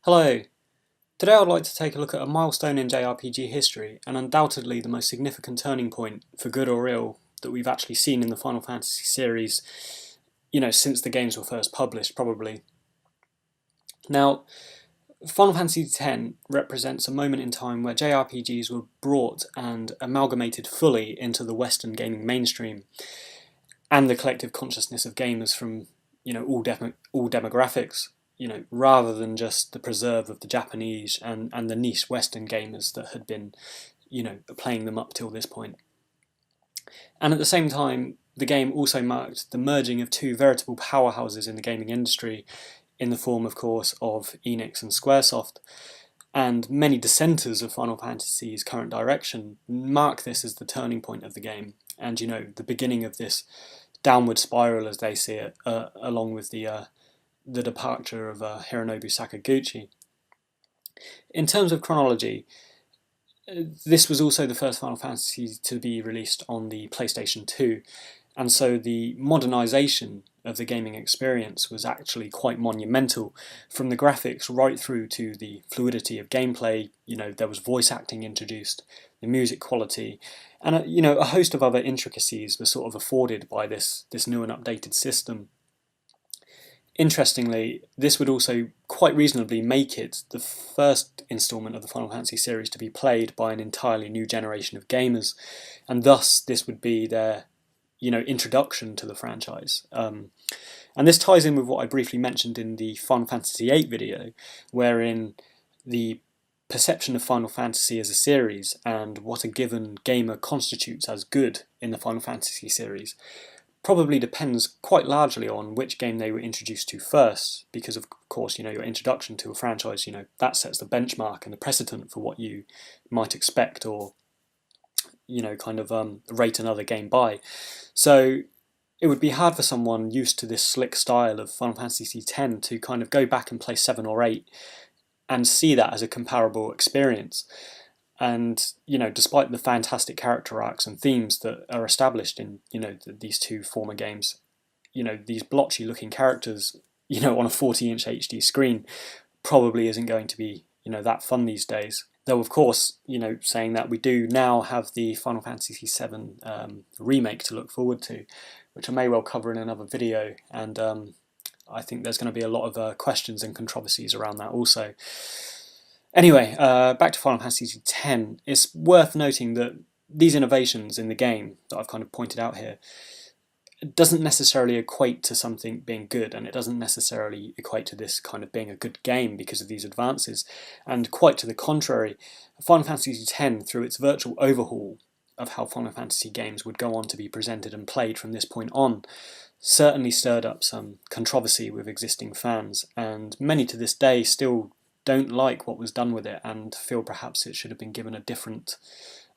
Hello. Today I'd like to take a look at a milestone in JRPG history, and undoubtedly the most significant turning point, for good or ill, that we've actually seen in the Final Fantasy series, since the games were first published, probably. Now, Final Fantasy X represents a moment in time where JRPGs were brought and amalgamated fully into the Western gaming mainstream, and the collective consciousness of gamers from, all demographics. Rather than just the preserve of the Japanese and the niche Western gamers that had been, playing them up till this point. And at the same time, the game also marked the merging of two veritable powerhouses in the gaming industry, in the form, of course, of Enix and Squaresoft. And many dissenters of Final Fantasy's current direction mark this as the turning point of the game, and the beginning of this downward spiral, as they see it, along with the departure of Hironobu Sakaguchi. In terms of chronology, this was also the first Final Fantasy to be released on the PlayStation 2, and so the modernisation of the gaming experience was actually quite monumental, from the graphics right through to the fluidity of gameplay. There was voice acting introduced, the music quality, and a host of other intricacies were sort of afforded by this new and updated system. Interestingly, this would also quite reasonably make it the first instalment of the Final Fantasy series to be played by an entirely new generation of gamers, and thus this would be their, introduction to the franchise. And this ties in with what I briefly mentioned in the Final Fantasy VIII video, wherein the perception of Final Fantasy as a series and what a given gamer constitutes as good in the Final Fantasy series probably depends quite largely on which game they were introduced to first, because of course, your introduction to a franchise, that sets the benchmark and the precedent for what you might expect or, rate another game by. So it would be hard for someone used to this slick style of Final Fantasy X to kind of go back and play 7 or 8 and see that as a comparable experience. And despite the fantastic character arcs and themes that are established in these two former games, these blotchy looking characters on a 40-inch HD screen probably isn't going to be that fun these days. Though of course, saying that, we do now have the Final Fantasy VII remake to look forward to, which I may well cover in another video, and I think there's going to be a lot of questions and controversies around that also. Anyway, back to Final Fantasy X. It's worth noting that these innovations in the game that I've kind of pointed out here doesn't necessarily equate to something being good, and it doesn't necessarily equate to this kind of being a good game because of these advances. And quite to the contrary, Final Fantasy X, through its virtual overhaul of how Final Fantasy games would go on to be presented and played from this point on, certainly stirred up some controversy with existing fans, and many to this day still don't like what was done with it and feel perhaps it should have been given a different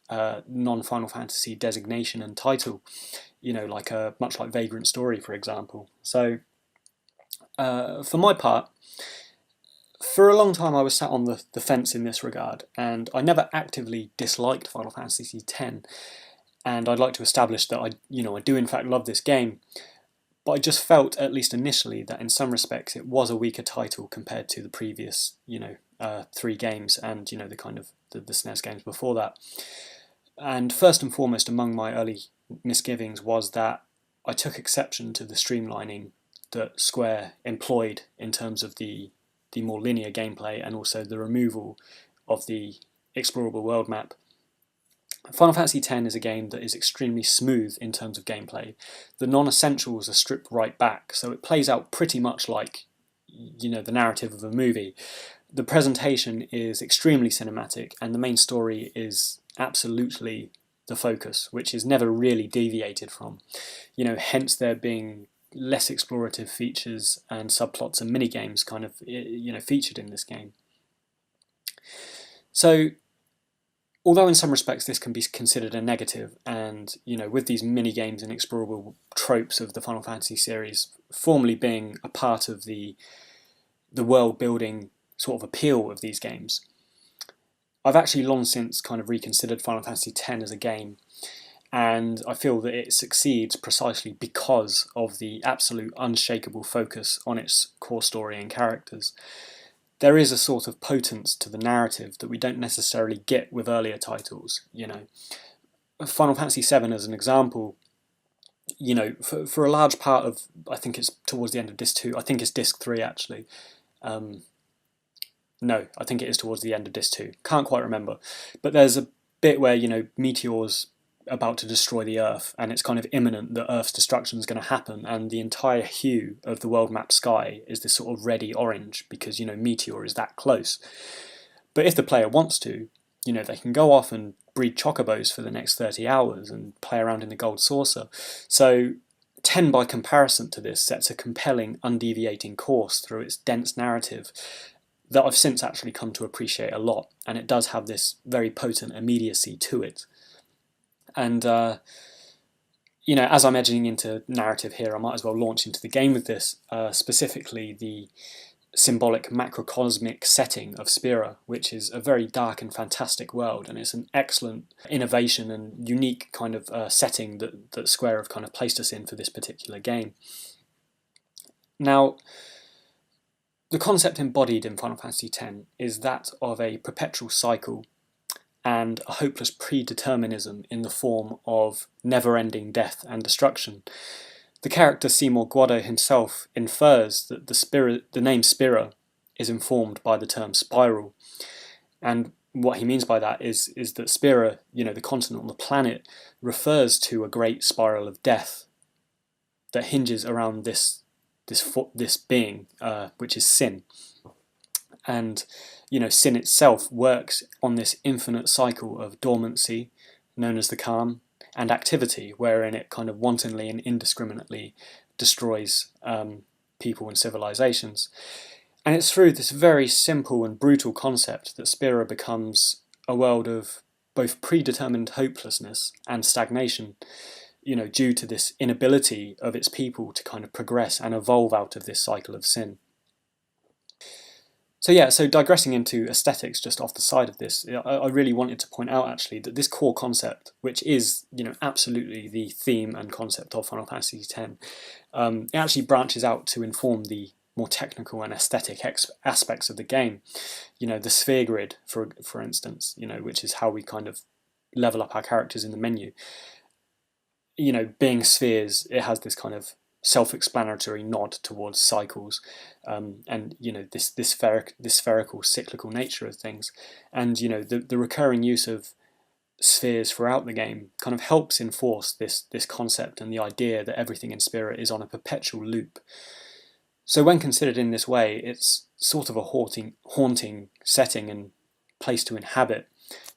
non-Final Fantasy designation and title, much like Vagrant Story, for example. So, for my part, for a long time I was sat on the fence in this regard, and I never actively disliked Final Fantasy X, and I'd like to establish that I do in fact love this game. But I just felt, at least initially, that in some respects it was a weaker title compared to the previous, 3 games and, the kind of the SNES games before that. And first and foremost among my early misgivings was that I took exception to the streamlining that Square employed in terms of the more linear gameplay and also the removal of the explorable world map. Final Fantasy X is a game that is extremely smooth in terms of gameplay. The non-essentials are stripped right back, so it plays out pretty much like, the narrative of a movie. The presentation is extremely cinematic, and the main story is absolutely the focus, which is never really deviated from. Hence there being less explorative features and subplots and minigames kind of, featured in this game. So, although in some respects this can be considered a negative, and with these mini-games and explorable tropes of the Final Fantasy series formally being a part of the world-building sort of appeal of these games, I've actually long since kind of reconsidered Final Fantasy X as a game, and I feel that it succeeds precisely because of the absolute unshakable focus on its core story and characters. there is a sort of potence to the narrative that we don't necessarily get with earlier titles. Final Fantasy VII, as an example, for a large part of, I think it's towards the end of disc 2, I think it's disc 3 actually. No, I think it is towards the end of disc 2. Can't quite remember. But there's a bit where, Meteor's about to destroy the Earth, and it's kind of imminent that Earth's destruction is going to happen, and the entire hue of the world map sky is this sort of reddy orange because, Meteor is that close. But if the player wants to, they can go off and breed chocobos for the next 30 hours and play around in the gold saucer. So 10, by comparison to this, sets a compelling, undeviating course through its dense narrative that I've since actually come to appreciate a lot, and it does have this very potent immediacy to it. And, as I'm edging into narrative here, I might as well launch into the game with this, specifically the symbolic macrocosmic setting of Spira, which is a very dark and fantastic world, and it's an excellent innovation and unique kind of setting that Square have kind of placed us in for this particular game. Now, the concept embodied in Final Fantasy X is that of a perpetual cycle and a hopeless predeterminism in the form of never-ending death and destruction. The character Seymour Guado himself infers that the name Spira is informed by the term spiral, and what he means by that is that Spira, the continent on the planet, refers to a great spiral of death that hinges around this being, which is sin. And sin itself works on this infinite cycle of dormancy, known as the calm, and activity, wherein it kind of wantonly and indiscriminately destroys people and civilizations. And it's through this very simple and brutal concept that Spira becomes a world of both predetermined hopelessness and stagnation, due to this inability of its people to kind of progress and evolve out of this cycle of sin. So digressing into aesthetics just off the side of this, I really wanted to point out actually that this core concept, which is absolutely the theme and concept of Final Fantasy X, it actually branches out to inform the more technical and aesthetic aspects of the game. The sphere grid, for instance, which is how we kind of level up our characters in the menu. Being spheres, it has this kind of self-explanatory nod towards cycles, and this spherical cyclical nature of things, and the recurring use of spheres throughout the game kind of helps enforce this concept and the idea that everything in Spirit is on a perpetual loop. So when considered in this way, it's sort of a haunting setting and place to inhabit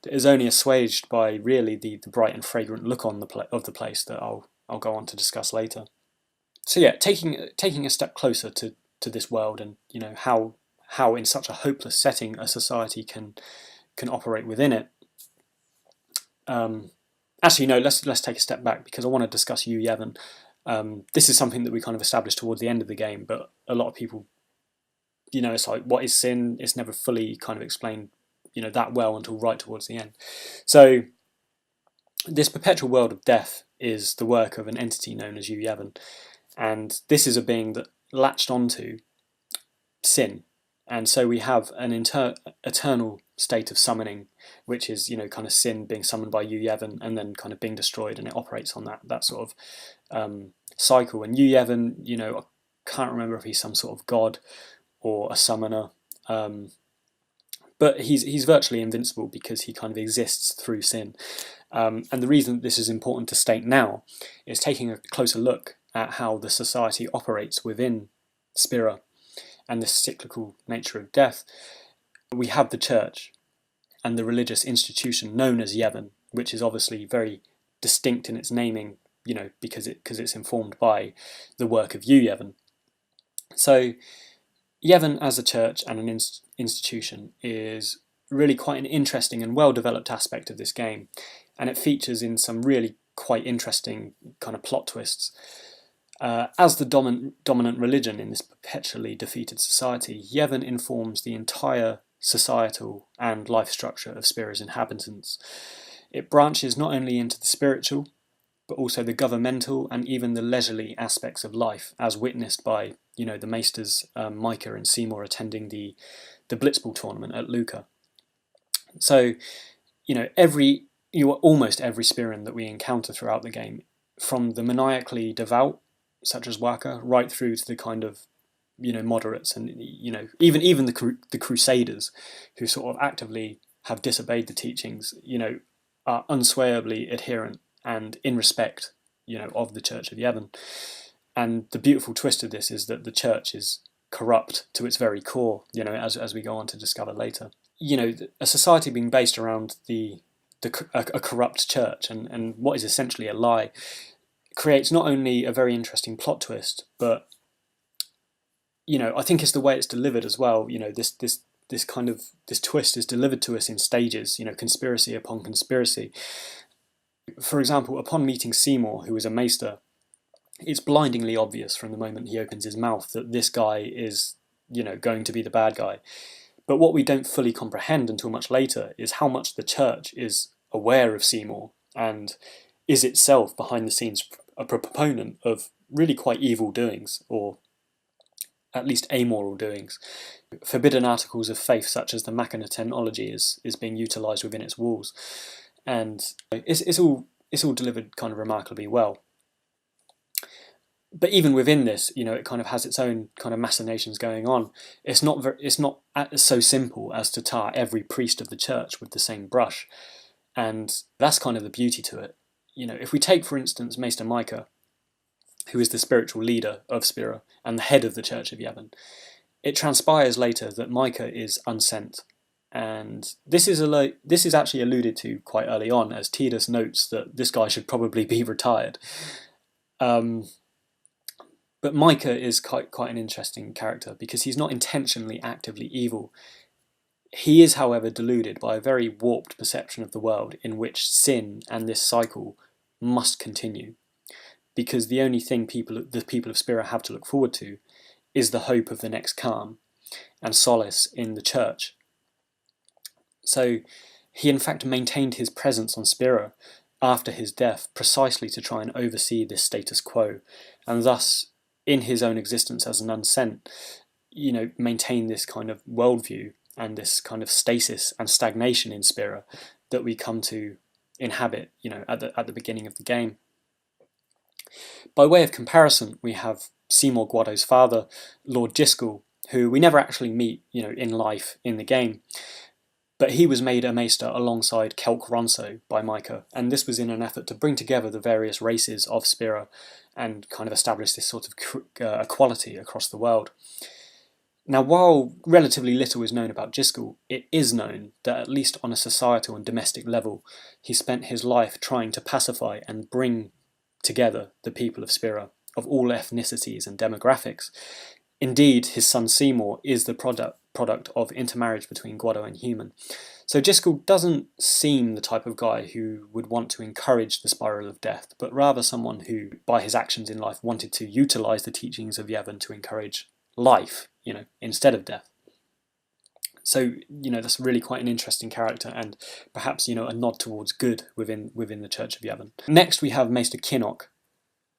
that is only assuaged by really the bright and fragrant look of the place that I'll go on to discuss later. So yeah, taking a step closer to this world, and how in such a hopeless setting a society can operate within it. Actually, no, let's take a step back, because I want to discuss Yu Yevon. This is something that we kind of established towards the end of the game, but a lot of people, it's like, what is sin? It's never fully kind of explained, that well until right towards the end. So this perpetual world of death is the work of an entity known as Yu Yevon. And this is a being that latched onto sin. And so we have an eternal state of summoning, which is, kind of sin being summoned by Yu Yevon and then kind of being destroyed, and it operates on that sort of cycle. And Yu Yevon, I can't remember if he's some sort of god or a summoner, but he's virtually invincible because he kind of exists through sin. And the reason that this is important to state now is taking a closer look at how the society operates within Spira and the cyclical nature of death. We have the church and the religious institution known as Yevon, which is obviously very distinct in its naming, because it's informed by the work of Yu Yevon. So Yevon as a church and an institution is really quite an interesting and well-developed aspect of this game, and it features in some really quite interesting kind of plot twists. As the dominant religion in this perpetually defeated society, Yevon informs the entire societal and life structure of Spira's inhabitants. It branches not only into the spiritual, but also the governmental and even the leisurely aspects of life, as witnessed by, the maesters Micah and Seymour attending the the Blitzball tournament at Lucca. So, almost every Spiran that we encounter throughout the game, from the maniacally devout, such as Waka, right through to the kind of moderates, and even the Crusaders, who sort of actively have disobeyed the teachings, are unswayably adherent and in respect, of the Church of Yevon. And the beautiful twist of this is that the church is corrupt to its very core, as we go on to discover later. A society being based around a corrupt church and what is essentially a lie creates not only a very interesting plot twist, but I think it's the way it's delivered as well. This twist is delivered to us in stages, conspiracy upon conspiracy. For example, upon meeting Seymour, who is a maester, it's blindingly obvious from the moment he opens his mouth that this guy is, going to be the bad guy. But what we don't fully comprehend until much later is how much the church is aware of Seymour and is itself behind the scenes a proponent of really quite evil doings, or at least amoral doings. Forbidden articles of faith such as the Machina technology is being utilised within its walls, and it's all delivered kind of remarkably well. But even within this, it kind of has its own kind of machinations going on. It's not so simple as to tar every priest of the church with the same brush, and that's kind of the beauty to it. If we take, for instance, Maester Micah, who is the spiritual leader of Spira and the head of the Church of Yevon, it transpires later that Micah is unsent, and this is actually alluded to quite early on, as Tidus notes that this guy should probably be retired. But Micah is quite an interesting character because he's not intentionally actively evil. He is, however, deluded by a very warped perception of the world in which sin and this cycle must continue, because the only thing the people of Spira have to look forward to is the hope of the next calm and solace in the church. So he in fact maintained his presence on Spira after his death precisely to try and oversee this status quo, and thus, in his own existence as an unsent, maintain this kind of worldview and this kind of stasis and stagnation in Spira that we come to inhabit, at the beginning of the game. By way of comparison, we have Seymour Guado's father, Lord Giskel, who we never actually meet, in life in the game. But he was made a maester alongside Kelk Ronso by Micah, and this was in an effort to bring together the various races of Spira and kind of establish this sort of equality across the world. Now, while relatively little is known about Giskel, it is known that at least on a societal and domestic level, he spent his life trying to pacify and bring together the people of Spira, of all ethnicities and demographics. Indeed, his son Seymour is the product of intermarriage between Guado and human. So Giskel doesn't seem the type of guy who would want to encourage the spiral of death, but rather someone who, by his actions in life, wanted to utilise the teachings of Yevon to encourage life, instead of death. So, that's really quite an interesting character, and perhaps, a nod towards good within the Church of Yevon. Next we have Maester Kinnock,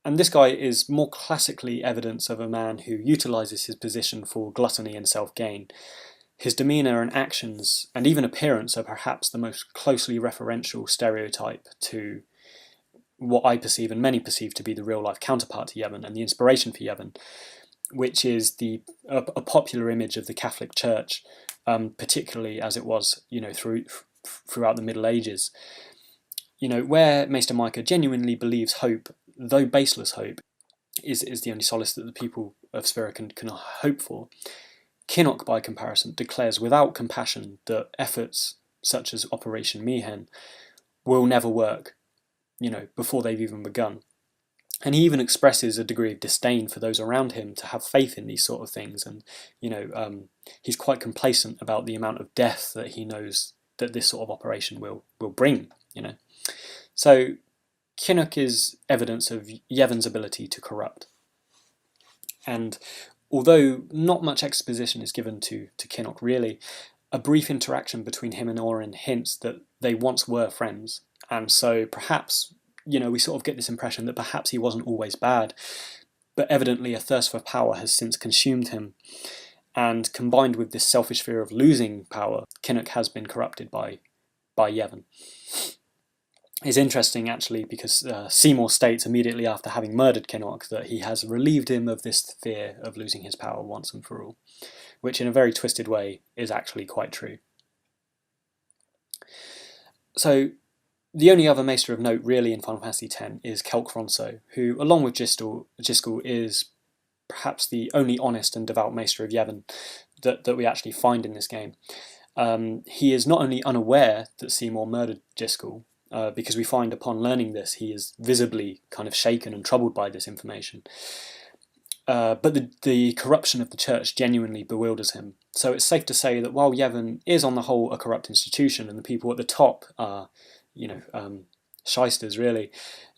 and this guy is more classically evidence of a man who utilises his position for gluttony and self-gain. His demeanour and actions, and even appearance, are perhaps the most closely referential stereotype to what I perceive and many perceive to be the real-life counterpart to Yevon and the inspiration for Yevon, which is a popular image of the Catholic Church, particularly as it was, throughout the Middle Ages. Where Maester Micah genuinely believes hope, though baseless hope, is the only solace that the people of Spira can hope for, Kinnock, by comparison, declares without compassion that efforts such as Operation Mihen will never work, before they've even begun. And he even expresses a degree of disdain for those around him to have faith in these sort of things, and he's quite complacent about the amount of death that he knows that this sort of operation will bring. So Kinnock is evidence of Yevon's ability to corrupt. And although not much exposition is given to Kinnock really, a brief interaction between him and Orin hints that they once were friends, and so perhaps, we sort of get this impression that perhaps he wasn't always bad, but evidently a thirst for power has since consumed him. And combined with this selfish fear of losing power, Kinnock has been corrupted by Yevon. It's interesting actually because Seymour states immediately after having murdered Kinnock that he has relieved him of this fear of losing his power once and for all, which in a very twisted way is actually quite true. So the only other maester of note really in Final Fantasy X is Kelkronso, who along with Jiskel is perhaps the only honest and devout maester of Yevon that we actually find in this game. He is not only unaware that Seymour murdered Jiskel, because we find upon learning this he is visibly kind of shaken and troubled by this information, but the corruption of the church genuinely bewilders him. So it's safe to say that while Yevon is on the whole a corrupt institution and the people at the top are, shysters really,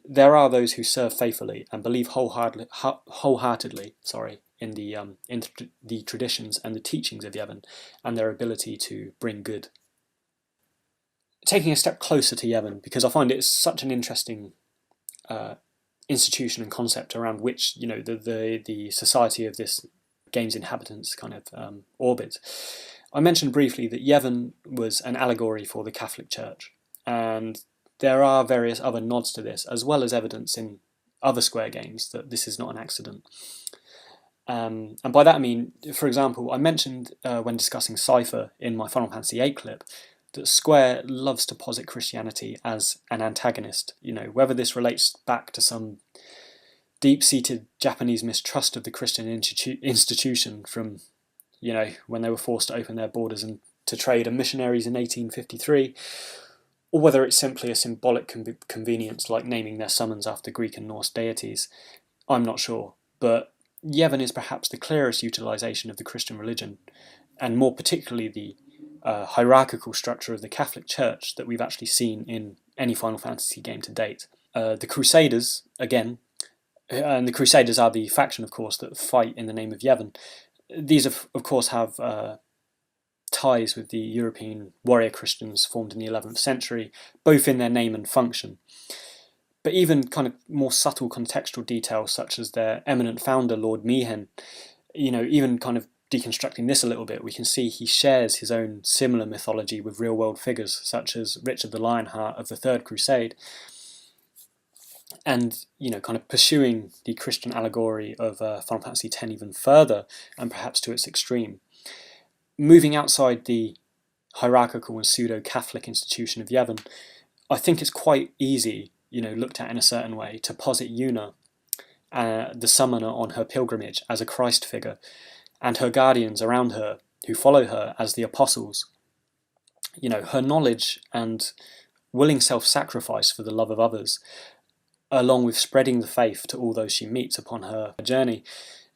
there are those who serve faithfully and believe wholeheartedly in the traditions and the teachings of Yevon and their ability to bring good. Taking a step closer to Yevon, because I find it such an interesting institution and concept around which the society of this game's inhabitants kind of orbit. I mentioned briefly that Yevon was an allegory for the Catholic Church, and there are various other nods to this, as well as evidence in other Square games that this is not an accident. And by that I mean, for example, I mentioned when discussing Cypher in my Final Fantasy VIII clip that Square loves to posit Christianity as an antagonist. Whether this relates back to some deep-seated Japanese mistrust of the Christian institution from, when they were forced to open their borders and to trade and missionaries in 1853, or whether it's simply a symbolic convenience like naming their summons after Greek and Norse deities, I'm not sure. But Yevon is perhaps the clearest utilisation of the Christian religion, and more particularly the hierarchical structure of the Catholic Church that we've actually seen in any Final Fantasy game to date. The Crusaders, again, and the Crusaders are the faction, of course, that fight in the name of Yevon. These, of course, have ties with the European warrior Christians formed in the 11th century, both in their name and function. But even kind of more subtle contextual details, such as their eminent founder, Lord Meehan, even kind of deconstructing this a little bit, we can see he shares his own similar mythology with real-world figures, such as Richard the Lionheart of the Third Crusade, and kind of pursuing the Christian allegory of Final Fantasy X even further, and perhaps to its extreme. Moving outside the hierarchical and pseudo-Catholic institution of Yevon, I think it's quite easy, looked at in a certain way, to posit Yuna, the summoner on her pilgrimage, as a Christ figure, and her guardians around her, who follow her, as the apostles. Her knowledge and willing self-sacrifice for the love of others, along with spreading the faith to all those she meets upon her journey,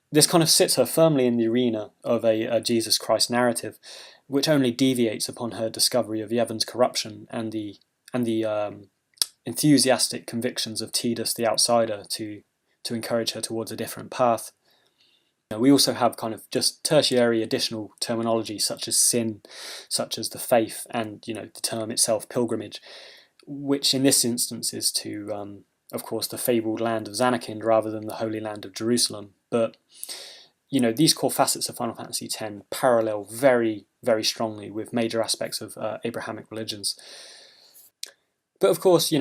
this kind of sits her firmly in the arena of a Jesus Christ narrative, which only deviates upon her discovery of Yevon's corruption and the enthusiastic convictions of Tidus the Outsider to encourage her towards a different path. We also have kind of just tertiary additional terminology such as sin, such as the faith, and the term itself, pilgrimage, which in this instance is to of course the fabled land of Zanakind rather than the holy land of Jerusalem. But these core facets of Final Fantasy X parallel very, very strongly with major aspects of Abrahamic religions. But of course,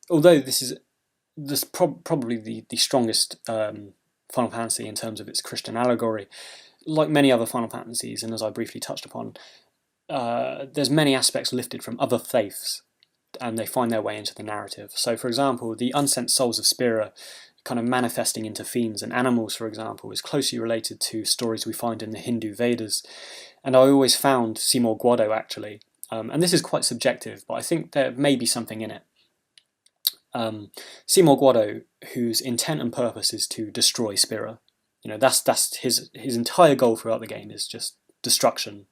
although this is probably the strongest Final Fantasy in terms of its Christian allegory, like many other Final Fantasies, and as I briefly touched upon, there's many aspects lifted from other faiths, and they find their way into the narrative. So, for example, the unsent souls of Spira kind of manifesting into fiends and animals, for example, is closely related to stories we find in the Hindu Vedas. And I always found Seymour Guado, actually, and this is quite subjective, but I think there may be something in it. Seymour Guado, whose intent and purpose is to destroy Spira. That's his entire goal throughout the game is just destruction,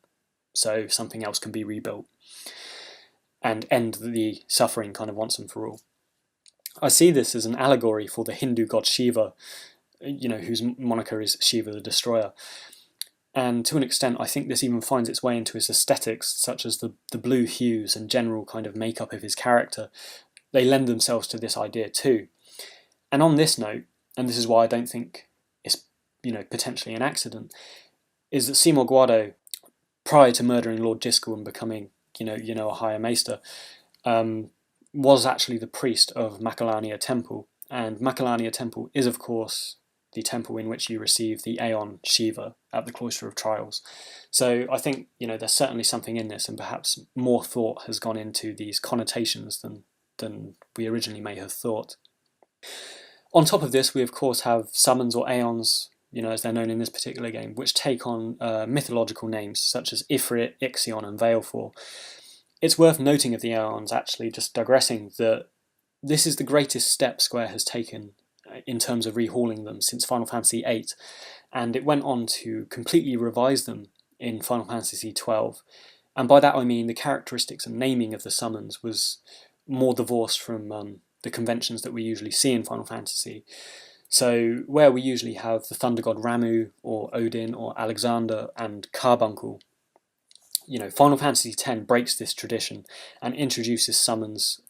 so something else can be rebuilt and end the suffering kind of once and for all. I see this as an allegory for the Hindu god Shiva, whose moniker is Shiva the Destroyer. And to an extent, I think this even finds its way into his aesthetics, such as the blue hues and general kind of makeup of his character. They lend themselves to this idea too. And on this note, and this is why I don't think it's potentially an accident, is that Seymour Guado, prior to murdering Lord Giskel and becoming, a Higher Maester, was actually the priest of Macalania Temple. And Macalania Temple is, of course, the temple in which you receive the Aeon Shiva at the Cloister of Trials. So I think, there's certainly something in this, and perhaps more thought has gone into these connotations than we originally may have thought. On top of this, we of course have summons or Aeons, as they're known in this particular game, which take on mythological names such as Ifrit, Ixion, and Valefor. It's worth noting of the Aeons, actually, just digressing, that this is the greatest step Square has taken in terms of rehauling them since Final Fantasy VIII, and it went on to completely revise them in Final Fantasy XII. And by that I mean the characteristics and naming of the summons was more divorced from the conventions that we usually see in Final Fantasy. So where we usually have the Thunder God Ramu, or Odin, or Alexander, and Carbuncle, Final Fantasy X breaks this tradition and introduces summons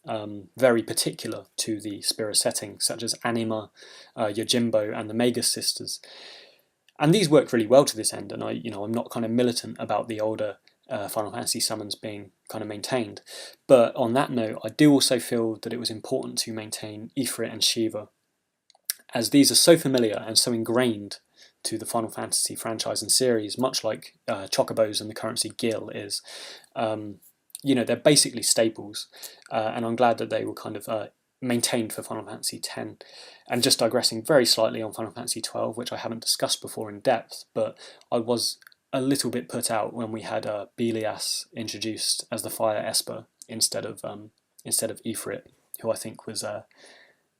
very particular to the Spira setting, such as Anima, Yojimbo, and the Magus Sisters. And these work really well to this end, and I'm not kind of militant about the older Final Fantasy summons being kind of maintained. But on that note, I do also feel that it was important to maintain Ifrit and Shiva, as these are so familiar and so ingrained to the Final Fantasy franchise and series, much like Chocobos and the currency Gil is. They're basically staples, and I'm glad that they were kind of maintained for Final Fantasy X. And just digressing very slightly on Final Fantasy XII, which I haven't discussed before in depth, but I was a little bit put out when we had Belias introduced as the Fire Esper instead of Ifrit, who I think was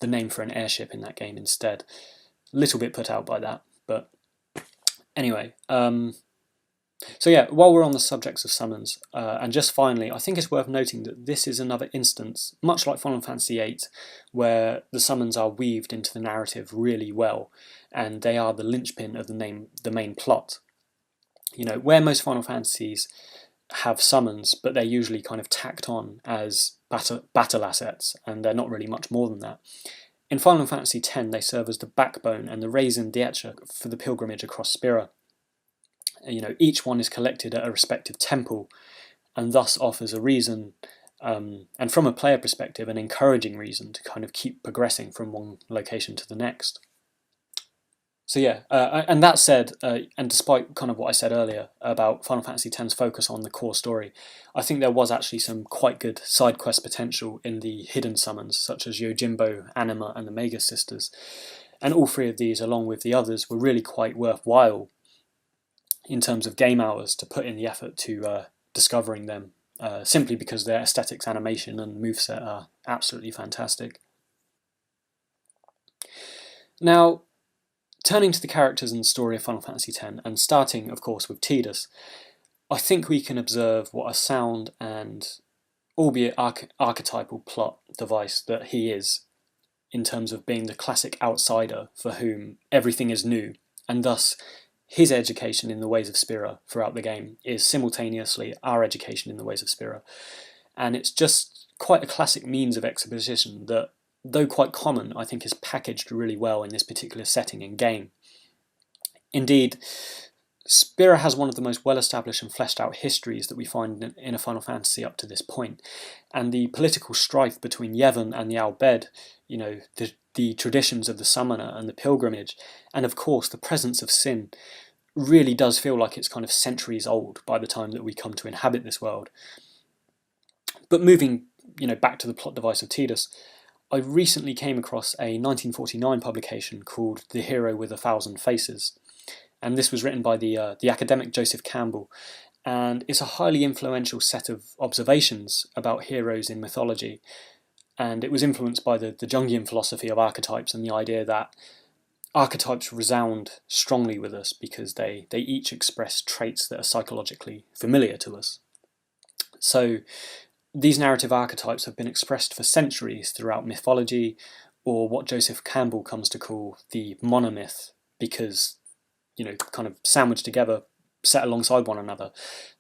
the name for an airship in that game instead. A little bit put out by that, but anyway. So yeah, while we're on the subjects of summons, and just finally, I think it's worth noting that this is another instance, much like Final Fantasy VIII, where the summons are weaved into the narrative really well, and they are the linchpin of the main plot. Where most Final Fantasies have summons, but they're usually kind of tacked on as battle assets, and they're not really much more than that. In Final Fantasy X, they serve as the backbone and the raison d'etre for the pilgrimage across Spira. Each one is collected at a respective temple, and thus offers a reason, and from a player perspective, an encouraging reason to kind of keep progressing from one location to the next. So yeah, and that said, and despite kind of what I said earlier about Final Fantasy X's focus on the core story, I think there was actually some quite good side quest potential in the hidden summons, such as Yojimbo, Anima, and the Magus Sisters. And all three of these, along with the others, were really quite worthwhile in terms of game hours to put in the effort to discovering them, simply because their aesthetics, animation, and moveset are absolutely fantastic. Now, turning to the characters and story of Final Fantasy X, and starting, of course, with Tidus, I think we can observe what a sound and, albeit archetypal plot device that he is, in terms of being the classic outsider for whom everything is new, and thus his education in the ways of Spira throughout the game is simultaneously our education in the ways of Spira. And it's just quite a classic means of exposition that, though quite common, I think is packaged really well in this particular setting and game. Indeed, Spira has one of the most well-established and fleshed out histories that we find in a Final Fantasy up to this point, and the political strife between Yevon and the Al Bhed, the traditions of the summoner and the pilgrimage, and of course the presence of sin, really does feel like it's kind of centuries old by the time that we come to inhabit this world. But moving, back to the plot device of Tidus, I recently came across a 1949 publication called The Hero with a Thousand Faces, and this was written by the academic Joseph Campbell, and it's a highly influential set of observations about heroes in mythology, and it was influenced by the Jungian philosophy of archetypes and the idea that archetypes resound strongly with us because they each express traits that are psychologically familiar to us. So these narrative archetypes have been expressed for centuries throughout mythology, or what Joseph Campbell comes to call the monomyth, because, kind of sandwiched together, set alongside one another,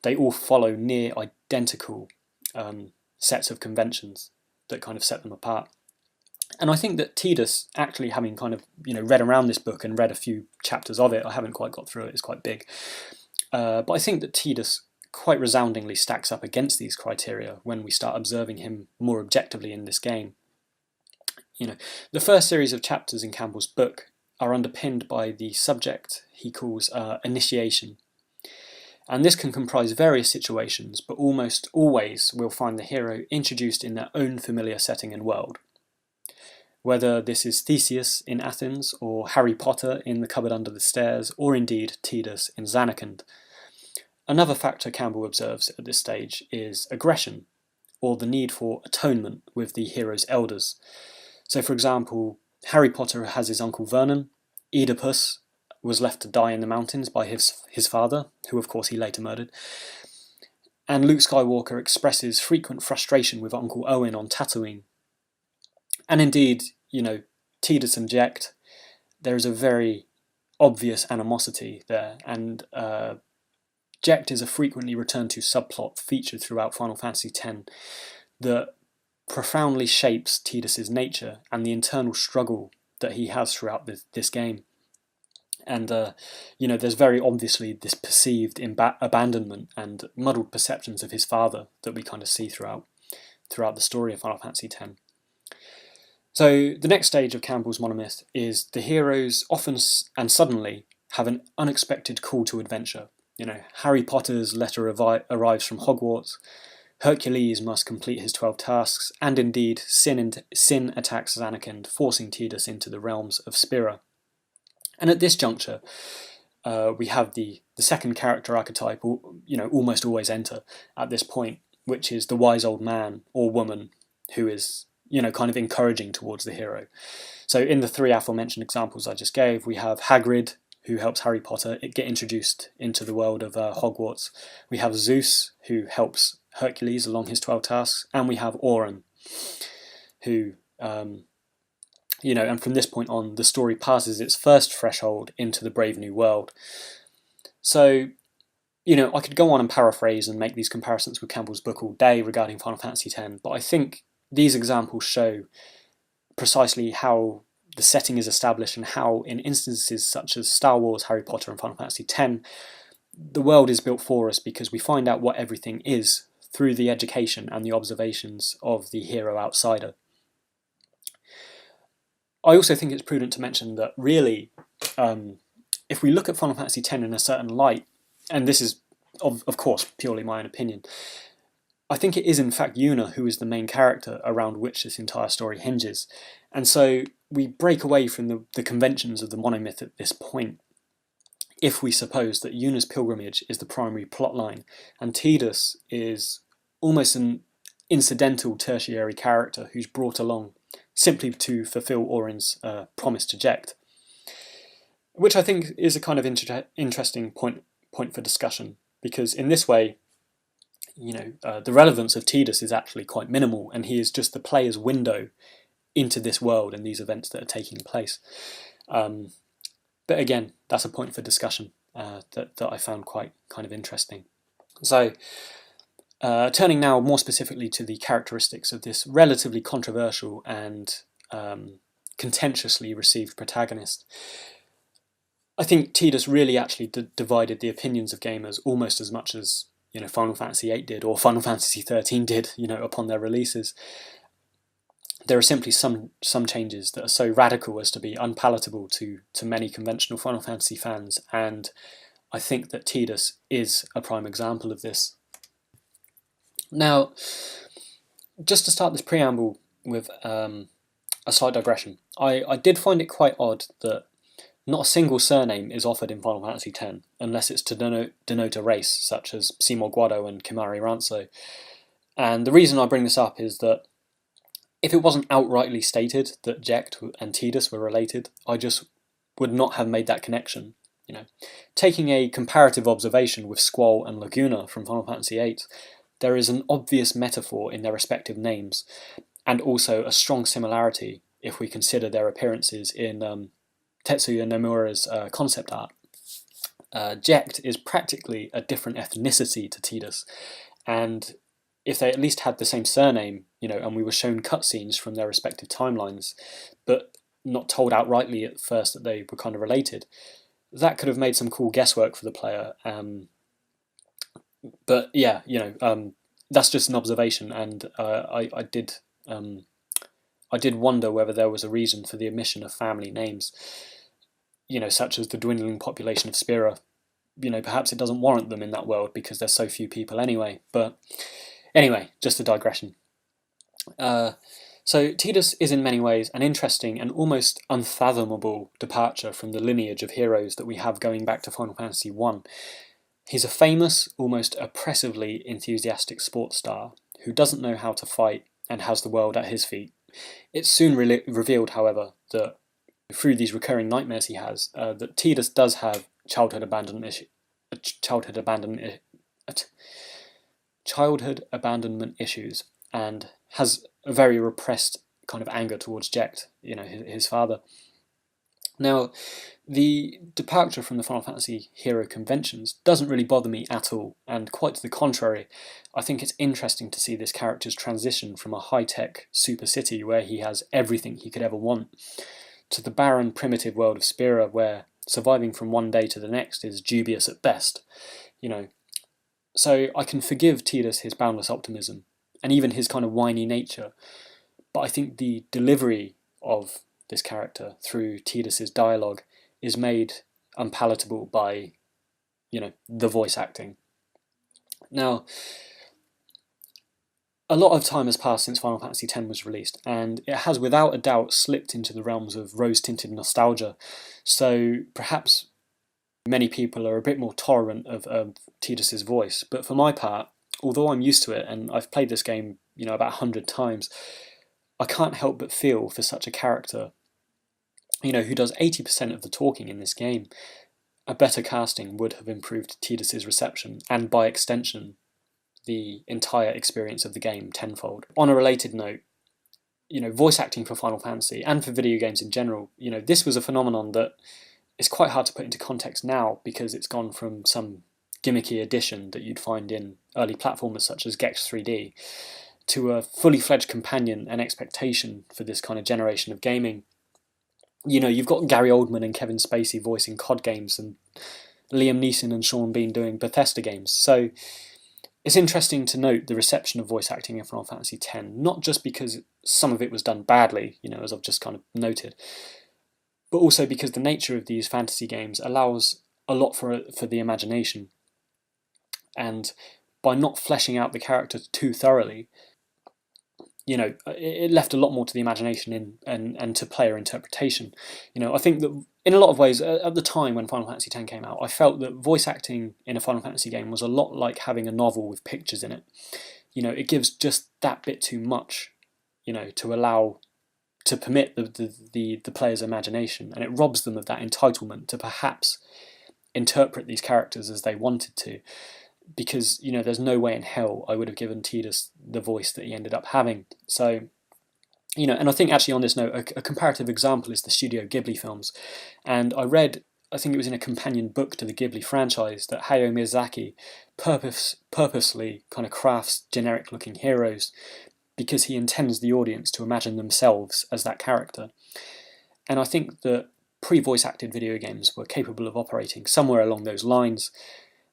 they all follow near identical sets of conventions that kind of set them apart. And I think that Tidus, actually having kind of read around this book and read a few chapters of it, I haven't quite got through it, it's quite big, But I think that Tidus quite resoundingly stacks up against these criteria when we start observing him more objectively in this game. The first series of chapters in Campbell's book are underpinned by the subject he calls initiation. And this can comprise various situations, but almost always we'll find the hero introduced in their own familiar setting and world. Whether this is Theseus in Athens, or Harry Potter in The Cupboard Under the Stairs, or indeed Tidus in Zanarkand. Another factor Campbell observes at this stage is aggression, or the need for atonement with the hero's elders. So for example, Harry Potter has his uncle Vernon, Oedipus was left to die in the mountains by his father, who of course he later murdered, and Luke Skywalker expresses frequent frustration with Uncle Owen on Tatooine. And indeed, Tidus and Jecht, there is a very obvious animosity there, and Jecht is a frequently returned to subplot featured throughout Final Fantasy X that profoundly shapes Tidus's nature and the internal struggle that he has throughout this game. And there's very obviously this perceived abandonment and muddled perceptions of his father that we kind of see throughout the story of Final Fantasy X. So the next stage of Campbell's monomyth is the heroes often and suddenly have an unexpected call to adventure. Harry Potter's letter arrives from Hogwarts, Hercules must complete his 12 tasks, and indeed Sin attacks Zanarkand, forcing Tidus into the realms of Spira. And at this juncture, we have the second character archetype, almost always enter at this point, which is the wise old man or woman who is, kind of encouraging towards the hero. So in the three aforementioned examples I just gave, we have Hagrid, who helps Harry Potter get introduced into the world of Hogwarts. We have Zeus, who helps Hercules along his 12 tasks, and we have Auron, who, and from this point on, the story passes its first threshold into the brave new world. So, I could go on and paraphrase and make these comparisons with Campbell's book all day regarding Final Fantasy X, but I think these examples show precisely how the setting is established and how, in instances such as Star Wars, Harry Potter, and Final Fantasy X, the world is built for us because we find out what everything is through the education and the observations of the hero outsider. I also think it's prudent to mention that really, if we look at Final Fantasy X in a certain light, and this is of course purely my own opinion, I think it is in fact Yuna who is the main character around which this entire story hinges. And so we break away from the conventions of the monomyth at this point, if we suppose that Yuna's pilgrimage is the primary plotline, and Tidus is almost an incidental tertiary character who's brought along simply to fulfill Auron's promise to Jecht, which I think is a kind of interesting point for discussion, because in this way, the relevance of Tidus is actually quite minimal, and he is just the player's window into this world and these events that are taking place. But again, that's a point for discussion that I found quite kind of interesting. So, turning now more specifically to the characteristics of this relatively controversial and contentiously received protagonist, I think Tidus really actually divided the opinions of gamers almost as much as Final Fantasy VIII did, or Final Fantasy XIII did, upon their releases. There are simply some changes that are so radical as to be unpalatable to many conventional Final Fantasy fans, and I think that Tidus is a prime example of this. Now, just to start this preamble with a slight digression, I did find it quite odd that not a single surname is offered in Final Fantasy X, unless it's to denote a race, such as Seymour Guado and Kimari Ranzo. And the reason I bring this up is that if it wasn't outrightly stated that Jecht and Tidus were related, I just would not have made that connection. Taking a comparative observation with Squall and Laguna from Final Fantasy VIII, there is an obvious metaphor in their respective names, and also a strong similarity if we consider their appearances in Tetsuya Nomura's concept art. Jecht is practically a different ethnicity to Tidus, and if they at least had the same surname, and we were shown cutscenes from their respective timelines, but not told outrightly at first that they were kind of related, that could have made some cool guesswork for the player, But yeah, that's just an observation, and um, I did wonder whether there was a reason for the omission of family names, such as the dwindling population of Spira. Perhaps it doesn't warrant them in that world because there's so few people anyway. But anyway, just a digression. So Tidus is in many ways an interesting and almost unfathomable departure from the lineage of heroes that we have going back to Final Fantasy I. He's a famous, almost oppressively enthusiastic sports star who doesn't know how to fight and has the world at his feet. It's soon revealed, however, that through these recurring nightmares he has, that Tidus does have childhood abandonment issues, and has a very repressed kind of anger towards Jecht, his father. Now, the departure from the Final Fantasy hero conventions doesn't really bother me at all, and quite to the contrary, I think it's interesting to see this character's transition from a high-tech super city where he has everything he could ever want, to the barren, primitive world of Spira where surviving from one day to the next is dubious at best. So I can forgive Tidus his boundless optimism, and even his kind of whiny nature, but I think the delivery of this character through Tidus's dialogue is made unpalatable by, the voice acting. Now, a lot of time has passed since Final Fantasy X was released, and it has without a doubt slipped into the realms of rose-tinted nostalgia, so perhaps many people are a bit more tolerant of Tidus's voice, but for my part, although I'm used to it, and I've played this game, about 100 times, I can't help but feel for such a character, who does 80% of the talking in this game. A better casting would have improved Tidus's reception, and by extension, the entire experience of the game tenfold. On a related note, voice acting for Final Fantasy, and for video games in general, this was a phenomenon that is quite hard to put into context now because it's gone from some gimmicky addition that you'd find in early platformers such as Gex 3D to a fully fledged companion and expectation for this kind of generation of gaming. You've got Gary Oldman and Kevin Spacey voicing COD games, and Liam Neeson and Sean Bean doing Bethesda games. So it's interesting to note the reception of voice acting in Final Fantasy X, not just because some of it was done badly, as I've just kind of noted, but also because the nature of these fantasy games allows a lot for the imagination. And by not fleshing out the characters too thoroughly, it left a lot more to the imagination and to player interpretation. I think that in a lot of ways, at the time when Final Fantasy X came out, I felt that voice acting in a Final Fantasy game was a lot like having a novel with pictures in it. It gives just that bit too much, to permit the player's imagination, and it robs them of that entitlement to perhaps interpret these characters as they wanted to, because there's no way in hell I would have given Tidus the voice that he ended up having. So and I think actually on this note, a comparative example is the Studio Ghibli films, and I think it was in a companion book to the Ghibli franchise, that Hayao Miyazaki purposely kind of crafts generic looking heroes because he intends the audience to imagine themselves as that character. And I think that pre-voice acted video games were capable of operating somewhere along those lines,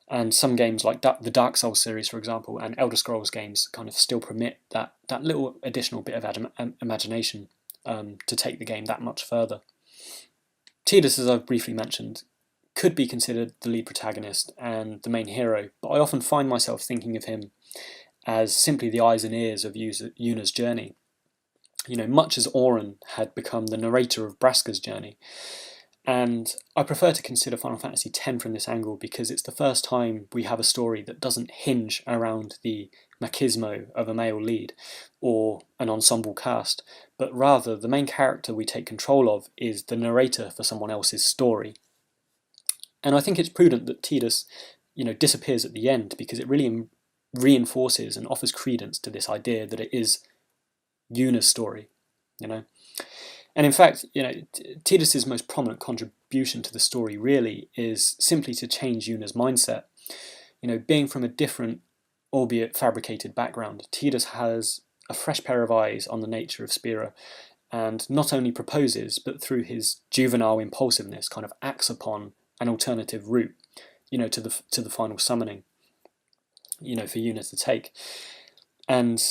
and some games like the Dark Souls series, for example, and Elder Scrolls games kind of still permit that little additional bit of imagination to take the game that much further. Tidus, as I've briefly mentioned, could be considered the lead protagonist and the main hero, but I often find myself thinking of him as simply the eyes and ears of Yuna's journey. Much as Auron had become the narrator of Braska's journey. And I prefer to consider Final Fantasy X from this angle because it's the first time we have a story that doesn't hinge around the machismo of a male lead or an ensemble cast, but rather the main character we take control of is the narrator for someone else's story. And I think it's prudent that Tidus, disappears at the end because it really reinforces and offers credence to this idea that it is Yuna's story, And in fact, Tidus's most prominent contribution to the story really is simply to change Yuna's mindset. Being from a different, albeit fabricated background, Tidus has a fresh pair of eyes on the nature of Spira, and not only proposes, but through his juvenile impulsiveness, kind of acts upon an alternative route, to the final summoning. for Yuna to take. And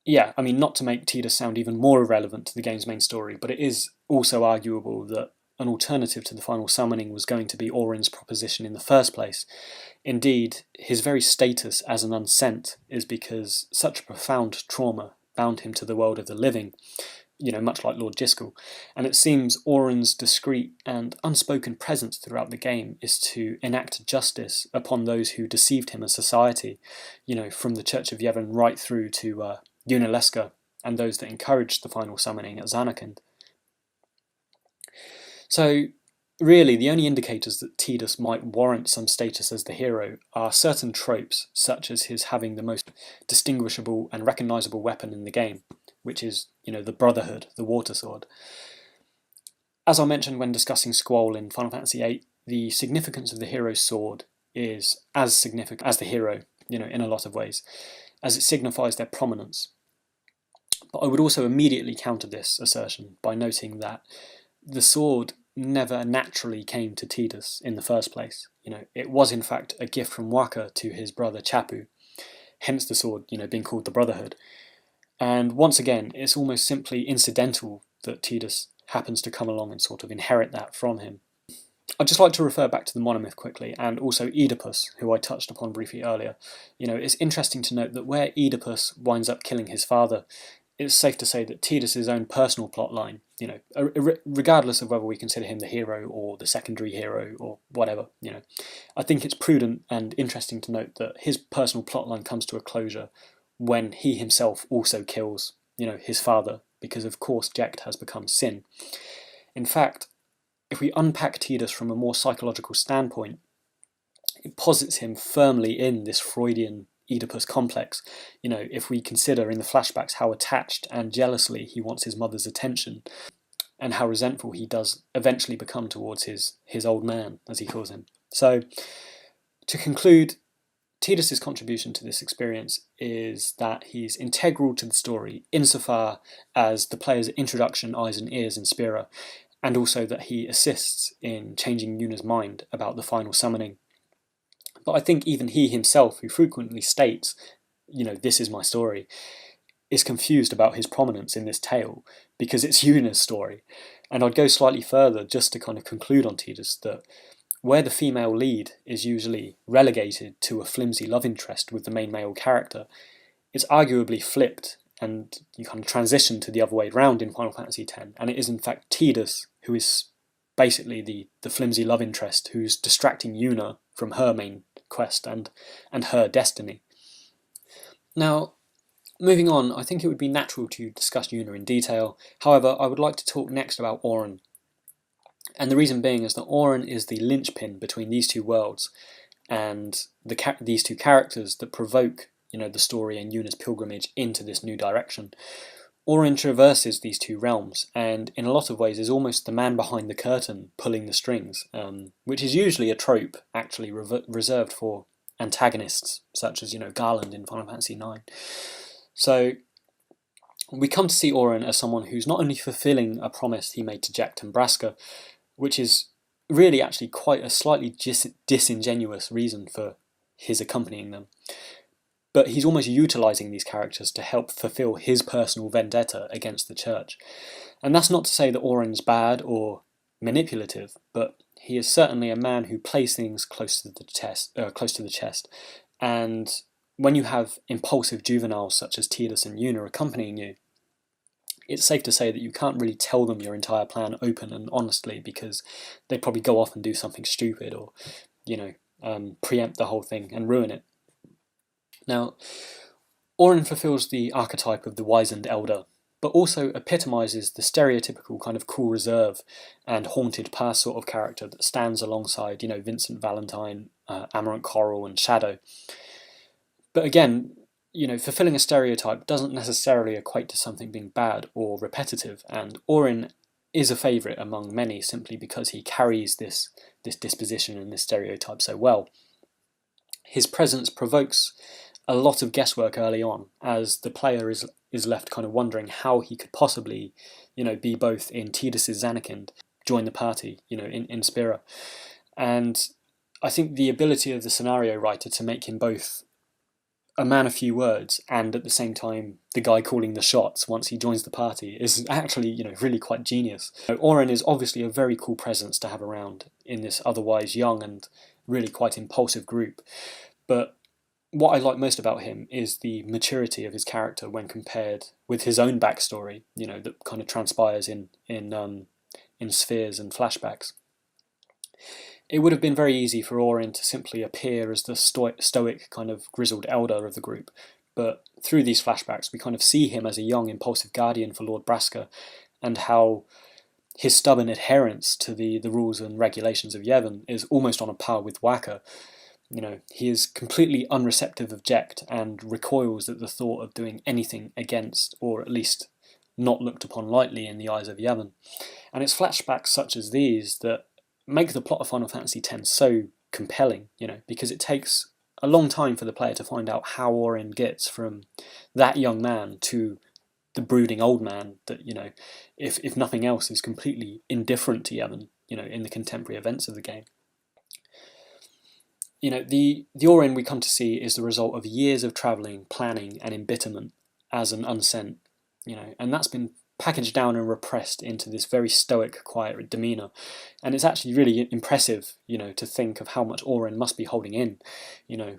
yeah, I mean, not to make Tidus sound even more irrelevant to the game's main story, but it is also arguable that an alternative to the final summoning was going to be Auron's proposition in the first place. Indeed, his very status as an unsent is because such a profound trauma bound him to the world of the living, much like Lord Jiskel. And it seems Auron's discreet and unspoken presence throughout the game is to enact justice upon those who deceived him as society, from the Church of Yevon right through to Yunalesca and those that encouraged the final summoning at Zanarkand. So, really, the only indicators that Tidus might warrant some status as the hero are certain tropes, such as his having the most distinguishable and recognisable weapon in the game, which is, the Brotherhood, the Water Sword. As I mentioned when discussing Squall in Final Fantasy VIII, the significance of the hero's sword is as significant as the hero, in a lot of ways, as it signifies their prominence. But I would also immediately counter this assertion by noting that the sword never naturally came to Tidus in the first place. It was in fact a gift from Waka to his brother Chapu, hence the sword, being called the Brotherhood. And once again, it's almost simply incidental that Tidus happens to come along and sort of inherit that from him. I'd just like to refer back to the monomyth quickly, and also Oedipus, who I touched upon briefly earlier. It's interesting to note that where Oedipus winds up killing his father, it's safe to say that Tidus' own personal plotline, regardless of whether we consider him the hero or the secondary hero or whatever, I think it's prudent and interesting to note that his personal plotline comes to a closure when he himself also kills, his father, because of course Jecht has become Sin. In fact, if we unpack Tidus from a more psychological standpoint, it posits him firmly in this Freudian Oedipus complex. If we consider in the flashbacks how attached and jealously he wants his mother's attention, and how resentful he does eventually become towards his old man, as he calls him. So, to conclude, Tidus' contribution to this experience is that he's integral to the story insofar as the player's introduction, eyes and ears in Spira, and also that he assists in changing Yuna's mind about the final summoning. But I think even he himself, who frequently states, this is my story, is confused about his prominence in this tale, because it's Yuna's story. And I'd go slightly further just to kind of conclude on Tidus that where the female lead is usually relegated to a flimsy love interest with the main male character, it's arguably flipped and you kind of transition to the other way around in Final Fantasy X, and it is in fact Tidus who is basically the flimsy love interest who's distracting Yuna from her main quest and her destiny. Now, moving on, I think it would be natural to discuss Yuna in detail. However, I would like to talk next about Auron. And the reason being is that Auron is the linchpin between these two worlds and these two characters that provoke, the story and Yuna's pilgrimage into this new direction. Auron traverses these two realms and in a lot of ways is almost the man behind the curtain pulling the strings, which is usually a trope actually reserved for antagonists such as, Garland in Final Fantasy IX. So we come to see Auron as someone who's not only fulfilling a promise he made to Jecht and Braska, which is really actually quite a slightly disingenuous reason for his accompanying them, but he's almost utilising these characters to help fulfil his personal vendetta against the Church. And that's not to say that Auron's bad or manipulative, but he is certainly a man who plays things close to the chest. And when you have impulsive juveniles such as Tidus and Yuna accompanying you, it's safe to say that you can't really tell them your entire plan open and honestly, because they probably go off and do something stupid or, preempt the whole thing and ruin it. Now, Auron fulfills the archetype of the wizened elder, but also epitomises the stereotypical kind of cool reserve and haunted past sort of character that stands alongside, Vincent Valentine, Amarant Coral and Shadow. But again, fulfilling a stereotype doesn't necessarily equate to something being bad or repetitive, and Auron is a favourite among many simply because he carries this disposition and this stereotype so well. His presence provokes a lot of guesswork early on, as the player is left kind of wondering how he could possibly, be both in Tidus' Zanarkand, join the party, in Spira. And I think the ability of the scenario writer to make him both a man of few words, and at the same time the guy calling the shots once he joins the party is actually, really quite genius. Oren is obviously a very cool presence to have around in this otherwise young and really quite impulsive group. But what I like most about him is the maturity of his character when compared with his own backstory, that kind of transpires in spheres and flashbacks. It would have been very easy for Orin to simply appear as the stoic kind of grizzled elder of the group, but through these flashbacks we kind of see him as a young impulsive guardian for Lord Brasker, and how his stubborn adherence to the rules and regulations of Yevon is almost on a par with Waka. He is completely unreceptive of Jecht and recoils at the thought of doing anything against, or at least not looked upon lightly in the eyes of Yevon. And it's flashbacks such as these that make the plot of Final Fantasy X so compelling, because it takes a long time for the player to find out how Orin gets from that young man to the brooding old man that, if nothing else, is completely indifferent to Yevon, in the contemporary events of the game. The Orin we come to see is the result of years of travelling, planning, and embitterment as an unsent, and that's been packaged down and repressed into this very stoic, quiet demeanour. And it's actually really impressive, to think of how much Orin must be holding in,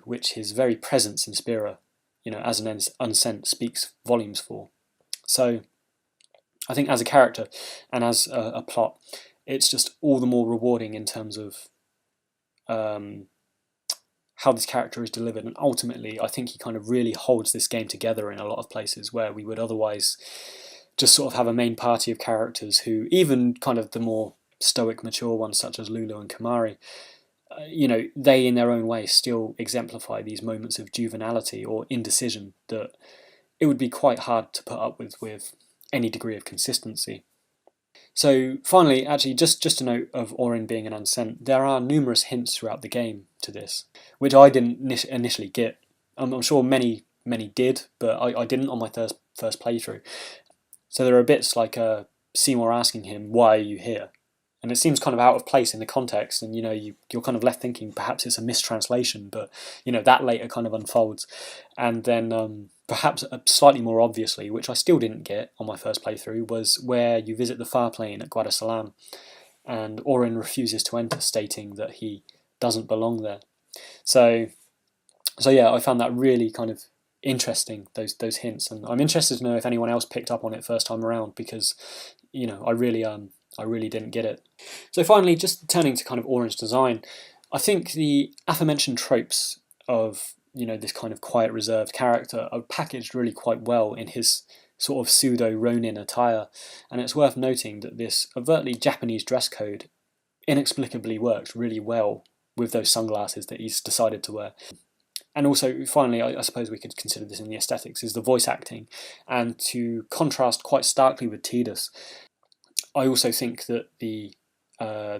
which his very presence in Spira, as an unsent, speaks volumes for. So I think as a character and as a plot, it's just all the more rewarding in terms of how this character is delivered. And ultimately, I think he kind of really holds this game together in a lot of places where we would otherwise just sort of have a main party of characters who, even kind of the more stoic, mature ones such as Lulu and Kamari, they in their own way still exemplify these moments of juvenility or indecision that it would be quite hard to put up with any degree of consistency. So finally, actually, just a note of Orin being an unsent, there are numerous hints throughout the game to this, which I didn't initially get. I'm sure many did, but I didn't on my first playthrough. So there are bits like Seymour asking him, "Why are you here?" And it seems kind of out of place in the context, and you're kind of left thinking perhaps it's a mistranslation, but that later kind of unfolds. And then perhaps slightly more obviously, which I still didn't get on my first playthrough, was where you visit the far plane at Guadasalam, and Orin refuses to enter, stating that he doesn't belong there. So yeah, I found that really kind of interesting, those hints, and I'm interested to know if anyone else picked up on it first time around, because I really didn't get it. So finally, just turning to kind of Orin's design, I think the aforementioned tropes of this kind of quiet, reserved character are packaged really quite well in his sort of pseudo Ronin attire, and it's worth noting that this overtly Japanese dress code inexplicably works really well with those sunglasses that he's decided to wear. And also, finally, I suppose we could consider this in the aesthetics, is the voice acting. And to contrast quite starkly with Tidus, I also think that the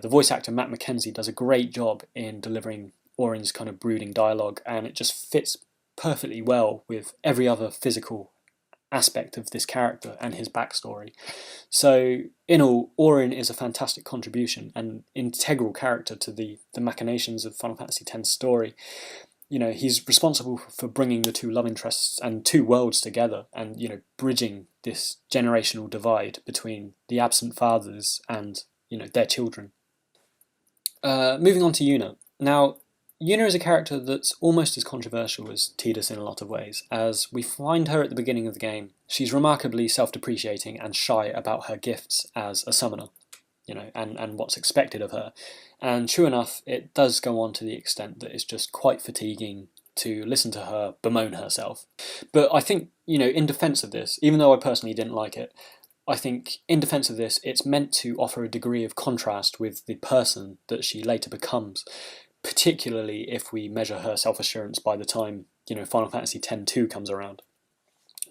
voice actor Matt Mackenzie does a great job in delivering Orin's kind of brooding dialogue, and it just fits perfectly well with every other physical aspect of this character and his backstory. So, in all, Orin is a fantastic contribution and integral character to the machinations of Final Fantasy X's story. He's responsible for bringing the two love interests and two worlds together, and bridging this generational divide between the absent fathers and their children. Moving on to Yuna. Now, Yuna is a character that's almost as controversial as Tidus in a lot of ways, as we find her at the beginning of the game. She's remarkably self-depreciating and shy about her gifts as a summoner, and what's expected of her. And true enough, it does go on to the extent that it's just quite fatiguing to listen to her bemoan herself. But I think, in defence of this, even though I personally didn't like it, I think in defence of this, it's meant to offer a degree of contrast with the person that she later becomes, particularly if we measure her self-assurance by the time, Final Fantasy X-2 comes around.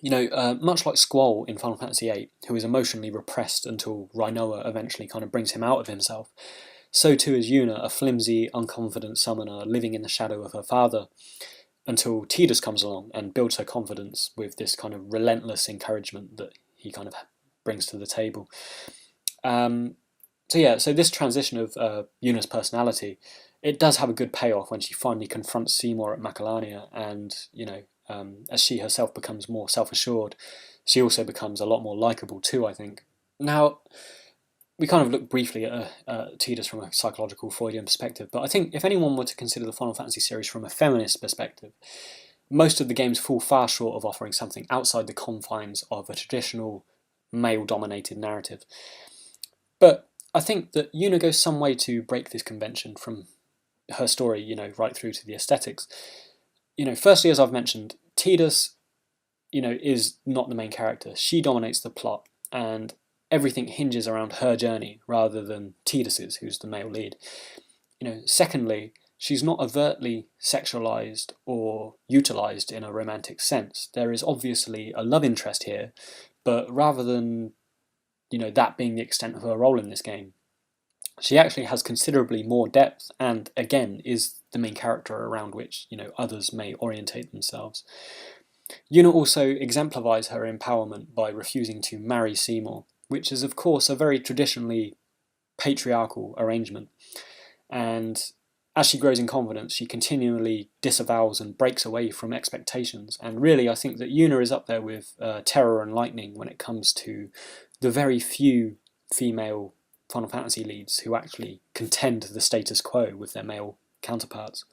Much like Squall in Final Fantasy VIII, who is emotionally repressed until Rinoa eventually kind of brings him out of himself, so too is Yuna, a flimsy, unconfident summoner living in the shadow of her father, until Tidus comes along and builds her confidence with this kind of relentless encouragement that he kind of brings to the table. So this transition of Yuna's personality, it does have a good payoff when she finally confronts Seymour at Macalania, and as she herself becomes more self-assured, she also becomes a lot more likable too, I think. Now, we kind of looked briefly at Tidus from a psychological Freudian perspective, but I think if anyone were to consider the Final Fantasy series from a feminist perspective, most of the games fall far short of offering something outside the confines of a traditional male-dominated narrative. But I think that Yuna goes some way to break this convention from her story, right through to the aesthetics. Firstly, as I've mentioned, Tidus, is not the main character. She dominates the plot, and everything hinges around her journey rather than Tidus's, who's the male lead. Secondly, she's not overtly sexualized or utilized in a romantic sense. There is obviously a love interest here, but rather than, that being the extent of her role in this game, she actually has considerably more depth and, again, is the main character around which, others may orientate themselves. Yuna also exemplifies her empowerment by refusing to marry Seymour, which is, of course, a very traditionally patriarchal arrangement. And as she grows in confidence, she continually disavows and breaks away from expectations. And really, I think that Yuna is up there with Terror and Lightning when it comes to the very few female Final Fantasy leads who actually contend the status quo with their male counterparts.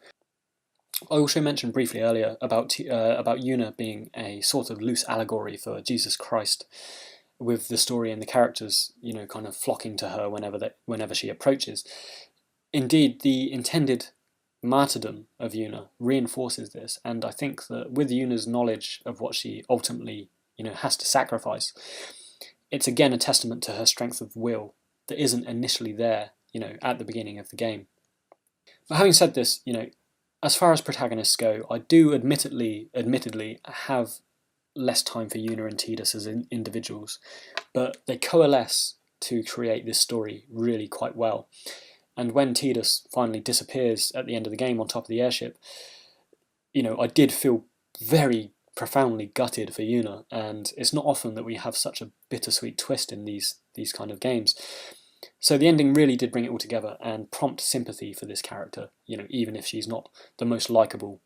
I also mentioned briefly earlier about Yuna being a sort of loose allegory for Jesus Christ, with the story and the characters, kind of flocking to her whenever she approaches. Indeed, the intended martyrdom of Yuna reinforces this, and I think that with Yuna's knowledge of what she ultimately, has to sacrifice, it's again a testament to her strength of will that isn't initially there, at the beginning of the game. But having said this, as far as protagonists go, I do admittedly have less time for Yuna and Tidus as individuals, but they coalesce to create this story really quite well. And when Tidus finally disappears at the end of the game on top of the airship, I did feel very profoundly gutted for Yuna, and it's not often that we have such a bittersweet twist in these kind of games. So the ending really did bring it all together and prompt sympathy for this character, even if she's not the most likable,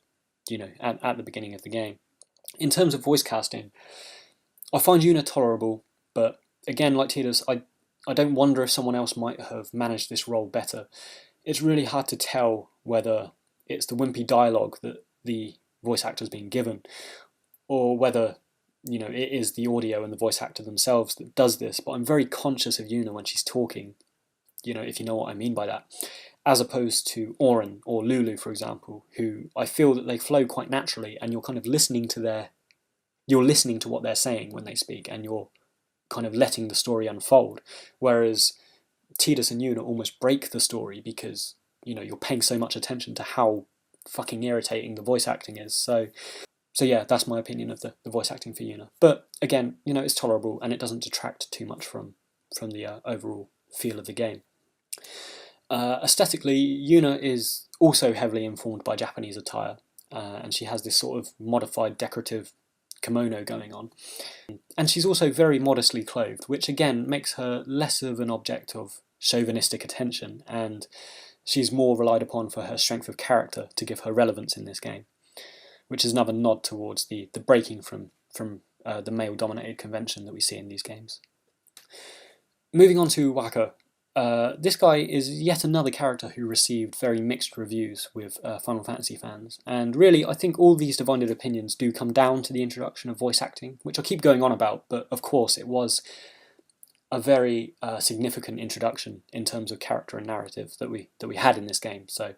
at the beginning of the game. In terms of voice casting, I find Yuna tolerable, but again, like Tidus, I don't wonder if someone else might have managed this role better. It's really hard to tell whether it's the wimpy dialogue that the voice actor's been given, or whether, it is the audio and the voice actor themselves that does this, but I'm very conscious of Yuna when she's talking, if you know what I mean by that, as opposed to Auron or Lulu, for example, who I feel that they flow quite naturally, and you're kind of listening to what they're saying when they speak, and you're kind of letting the story unfold, whereas Tidus and Yuna almost break the story because, you're paying so much attention to how fucking irritating the voice acting is. So yeah, that's my opinion of the voice acting for Yuna. But again, it's tolerable, and it doesn't detract too much from the overall feel of the game. Aesthetically, Yuna is also heavily informed by Japanese attire, and she has this sort of modified decorative kimono going on. And she's also very modestly clothed, which again makes her less of an object of chauvinistic attention, and she's more relied upon for her strength of character to give her relevance in this game, which is another nod towards the breaking from the male-dominated convention that we see in these games. Moving on to Wakka. This guy is yet another character who received very mixed reviews with Final Fantasy fans, and really I think all these divided opinions do come down to the introduction of voice acting, which I keep going on about, but of course it was a very significant introduction in terms of character and narrative that we had in this game. So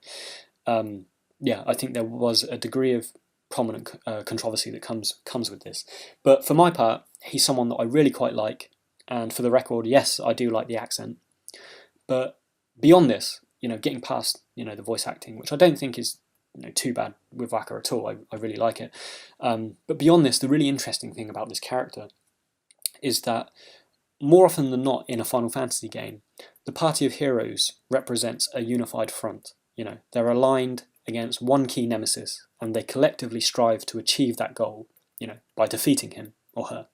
yeah, I think there was a degree of prominent controversy that comes with this. But for my part, he's someone that I really quite like, and for the record, yes, I do like the accent. But beyond this, getting past, the voice acting, which I don't think is, too bad with Wakka at all. I really like it. But beyond this, the really interesting thing about this character is that more often than not in a Final Fantasy game, the party of heroes represents a unified front. They're aligned against one key nemesis, and they collectively strive to achieve that goal, by defeating him or her.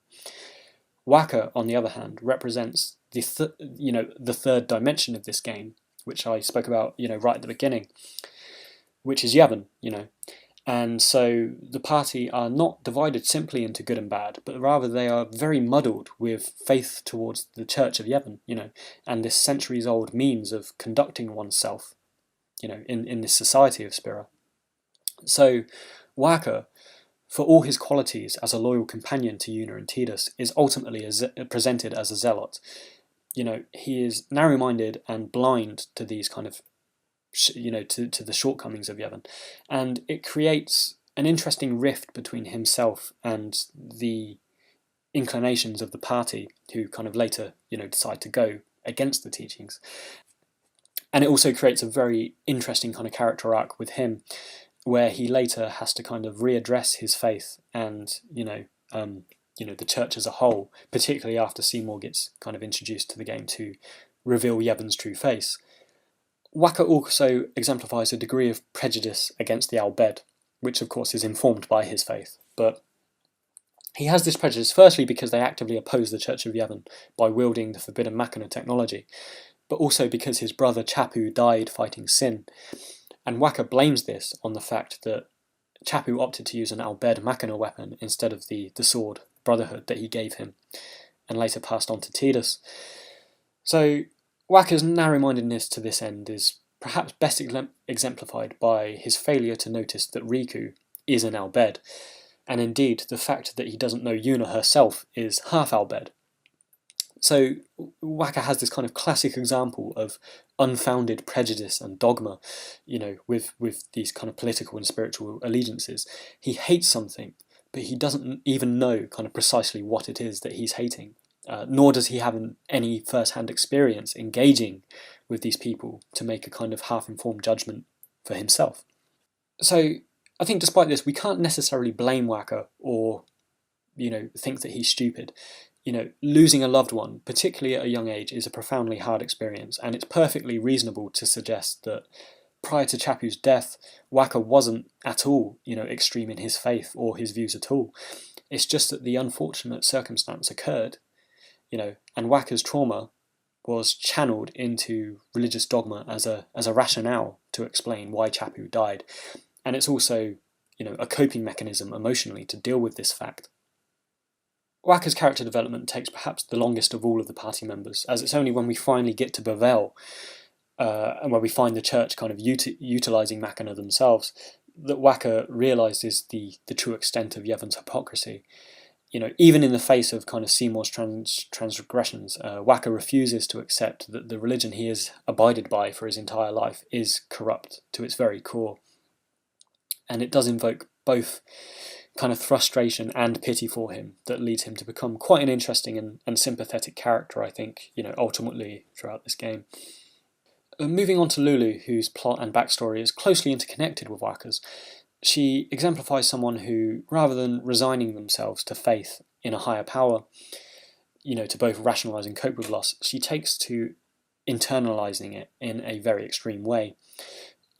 Wakka, on the other hand, represents the third dimension of this game, which I spoke about, right at the beginning, which is Yevon, And so the party are not divided simply into good and bad, but rather they are very muddled with faith towards the Church of Yevon, and this centuries-old means of conducting oneself, in this society of Spira. So Waka, for all his qualities as a loyal companion to Yuna and Tidus, is ultimately presented as a zealot. He is narrow-minded and blind to these kind of to the shortcomings of Yevon, and it creates an interesting rift between himself and the inclinations of the party, who kind of later decide to go against the teachings. And it also creates a very interesting kind of character arc with him, where he later has to kind of readdress his faith and the church as a whole, particularly after Seymour gets kind of introduced to the game to reveal Yevon's true face. Waka also exemplifies a degree of prejudice against the Al-Bhed, which of course is informed by his faith. But he has this prejudice firstly because they actively oppose the Church of Yevon by wielding the forbidden Machina technology, but also because his brother Chapu died fighting Sin. And Waka blames this on the fact that Chapu opted to use an Al-Bhed Machina weapon instead of the sword Brotherhood that he gave him, and later passed on to Tidus. So Waka's narrow-mindedness to this end is perhaps best exemplified by his failure to notice that Riku is an Al-Bhed, and indeed the fact that he doesn't know Yuna herself is half Al-Bhed. So Waka has this kind of classic example of unfounded prejudice and dogma, with these kind of political and spiritual allegiances. He hates something, but he doesn't even know kind of precisely what it is that he's hating. Nor does he have any first-hand experience engaging with these people to make a kind of half-informed judgment for himself. So I think despite this, we can't necessarily blame Waka or, think that he's stupid. Losing a loved one, particularly at a young age, is a profoundly hard experience, and it's perfectly reasonable to suggest that prior to Chapu's death, Waka wasn't at all, extreme in his faith or his views at all. It's just that the unfortunate circumstance occurred, and Waka's trauma was channeled into religious dogma as a rationale to explain why Chapu died. And it's also, a coping mechanism emotionally to deal with this fact. Waka's character development takes perhaps the longest of all of the party members, as it's only when we finally get to Bavel, and where we find the church kind of utilising Machina themselves, that Waka realises the true extent of Yevon's hypocrisy. Even in the face of kind of Seymour's transgressions, Waka refuses to accept that the religion he has abided by for his entire life is corrupt to its very core. And it does invoke both kind of frustration and pity for him that leads him to become quite an interesting and sympathetic character, I think, ultimately throughout this game. Moving on to Lulu, whose plot and backstory is closely interconnected with Waka's, she exemplifies someone who, rather than resigning themselves to faith in a higher power, to both rationalise and cope with loss, she takes to internalising it in a very extreme way.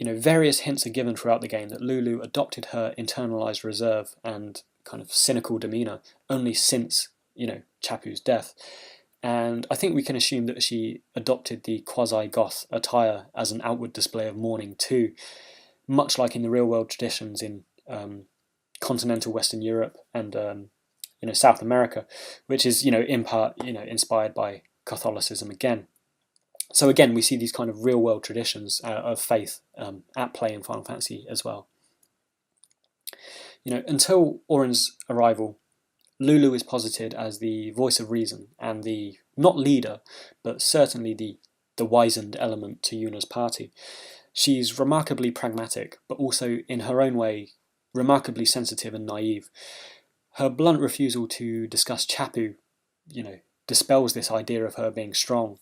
Various hints are given throughout the game that Lulu adopted her internalised reserve and kind of cynical demeanour only since, Chapu's death. And I think we can assume that she adopted the quasi-goth attire as an outward display of mourning too, much like in the real-world traditions in continental Western Europe and South America, which is in part inspired by Catholicism again. So again, we see these kind of real-world traditions of faith at play in Final Fantasy as well. Until Auron's arrival, Lulu is posited as the voice of reason and the, not leader, but certainly the wizened element to Yuna's party. She's remarkably pragmatic, but also, in her own way, remarkably sensitive and naive. Her blunt refusal to discuss Chapu, dispels this idea of her being strong,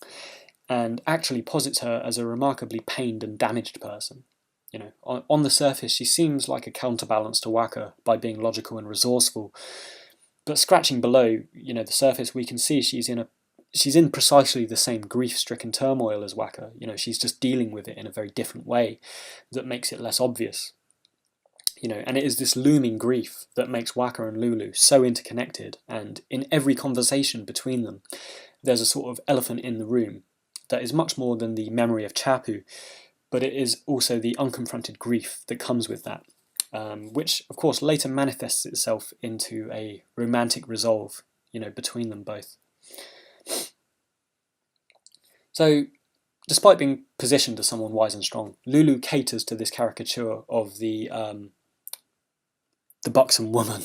and actually posits her as a remarkably pained and damaged person. On the surface, she seems like a counterbalance to Waka by being logical and resourceful, but scratching below, the surface, we can see she's in precisely the same grief-stricken turmoil as Waka. She's just dealing with it in a very different way that makes it less obvious. And it is this looming grief that makes Waka and Lulu so interconnected, and in every conversation between them, there's a sort of elephant in the room that is much more than the memory of Chapu, but it is also the unconfronted grief that comes with that. which of course later manifests itself into a romantic resolve, between them both. So, despite being positioned as someone wise and strong, Lulu caters to this caricature of the buxom woman,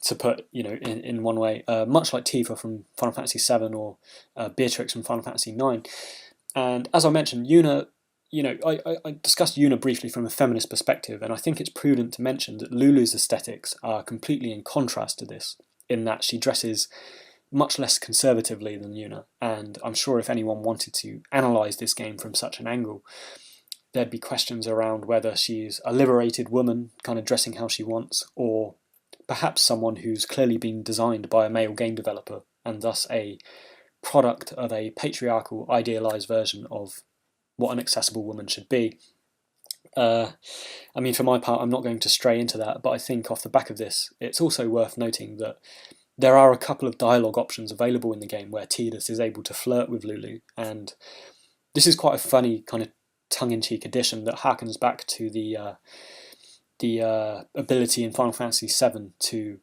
to put in one way, much like Tifa from Final Fantasy VII or Beatrix from Final Fantasy IX. And as I mentioned, Yuna, I discussed Yuna briefly from a feminist perspective, and I think it's prudent to mention that Lulu's aesthetics are completely in contrast to this, in that she dresses much less conservatively than Yuna, and I'm sure if anyone wanted to analyse this game from such an angle, there'd be questions around whether she's a liberated woman, kind of dressing how she wants, or perhaps someone who's clearly been designed by a male game developer, and thus a product of a patriarchal, idealised version of what an accessible woman should be. For my part, I'm not going to stray into that, but I think off the back of this, it's also worth noting that there are a couple of dialogue options available in the game where Tidus is able to flirt with Lulu, and this is quite a funny kind of tongue-in-cheek addition that harkens back to the ability in Final Fantasy VII to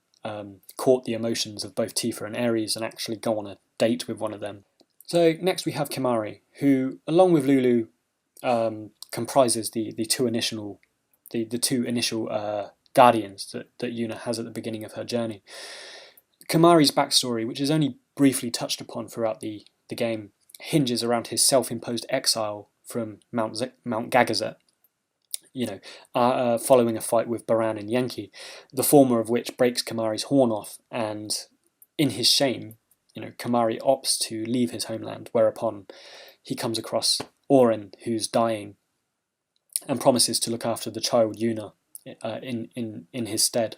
court the emotions of both Tifa and Ares and actually go on a date with one of them. So next we have Kimahri, who, along with Lulu, comprises the two initial guardians that Yuna has at the beginning of her journey. Kimahri's backstory, which is only briefly touched upon throughout the game, hinges around his self-imposed exile from Mount Gagazet, following a fight with Baran and Yankee, the former of which breaks Kimahri's horn off, and in his shame, Kimahri opts to leave his homeland, whereupon he comes across Auron, who's dying, and promises to look after the child Yuna in his stead.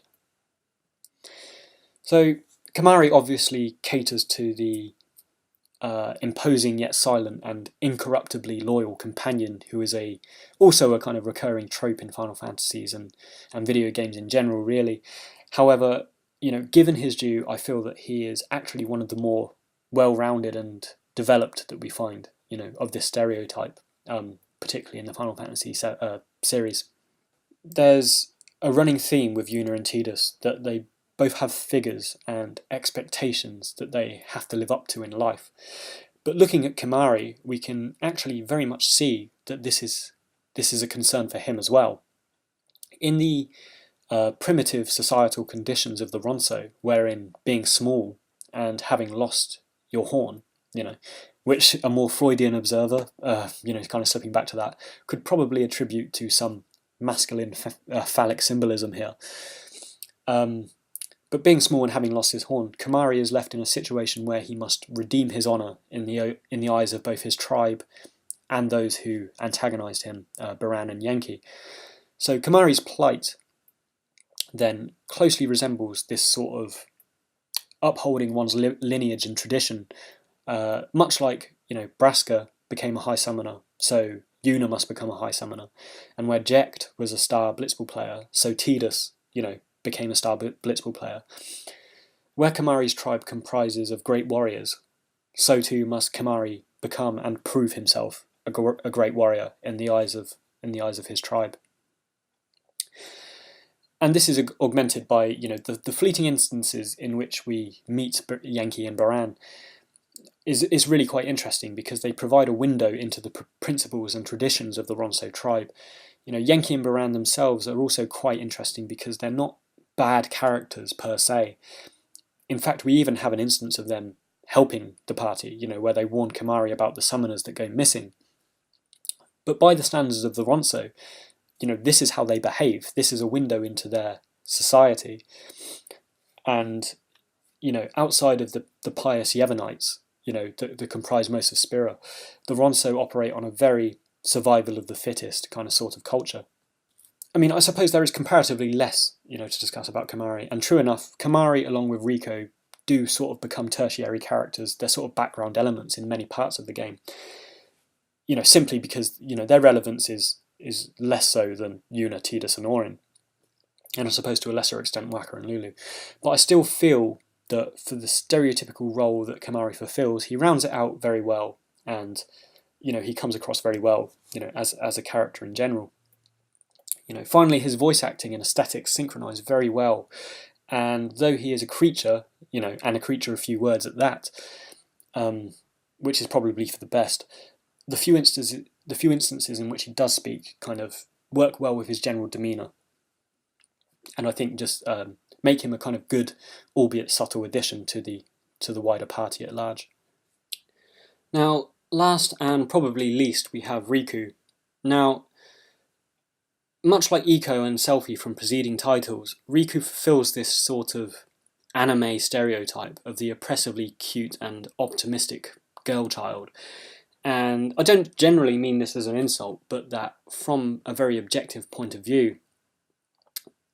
So Kimahri obviously caters to the imposing yet silent and incorruptibly loyal companion who is also a kind of recurring trope in Final Fantasies and video games in general, really. However, given his due, I feel that he is actually one of the more well-rounded and developed that we find, of this stereotype, particularly in the Final Fantasy series. There's a running theme with Yuna and Tidus that they both have figures and expectations that they have to live up to in life. But looking at Kimahri, we can actually very much see that this is a concern for him as well. In the primitive societal conditions of the Ronso, wherein being small and having lost your horn, which a more Freudian observer, kind of slipping back to that, could probably attribute to some masculine phallic symbolism here. But being small and having lost his horn, Kimahri is left in a situation where he must redeem his honour in the eyes of both his tribe and those who antagonised him, Baran and Yankee. So Kimahri's plight then closely resembles this sort of upholding one's lineage and tradition, much like Braska became a high summoner, so Yuna must become a high summoner, and where Jecht was a star Blitzball player, so Tidus, became a star Blitzball player. Where Kimahri's tribe comprises of great warriors, so too must Kimahri become and prove himself a great warrior in the eyes of his tribe. And this is augmented by the fleeting instances in which we meet Yankee and Baran is really quite interesting, because they provide a window into the principles and traditions of the Ronso tribe. Yankee and Baran themselves are also quite interesting because they're not bad characters per se. In fact, we even have an instance of them helping the party, where they warn Kimahri about the summoners that go missing. But by the standards of the Ronso, this is how they behave. This is a window into their society. And, outside of the pious Yevonites, that comprise most of Spira, the Ronso operate on a very survival of the fittest kind of sort of culture. I suppose there is comparatively less, to discuss about Kimahri, and true enough, Kimahri along with Rico do sort of become tertiary characters. They're sort of background elements in many parts of the game, simply because, their relevance is less so than Yuna, Tidus and Auron, and I suppose to a lesser extent Wakka and Lulu. But I still feel that for the stereotypical role that Kimahri fulfills, he rounds it out very well, and he comes across very well, as a character in general. Finally, his voice acting and aesthetics synchronise very well, and though he is a creature, and a creature of few words at that, which is probably for the best, the few instances in which he does speak kind of work well with his general demeanour, and I think just make him a kind of good, albeit subtle, addition to the wider party at large. Now, last and probably least, we have Riku. Now, much like Iko and Selphie from preceding titles, Riku fulfills this sort of anime stereotype of the oppressively cute and optimistic girl child. And I don't generally mean this as an insult, but that from a very objective point of view,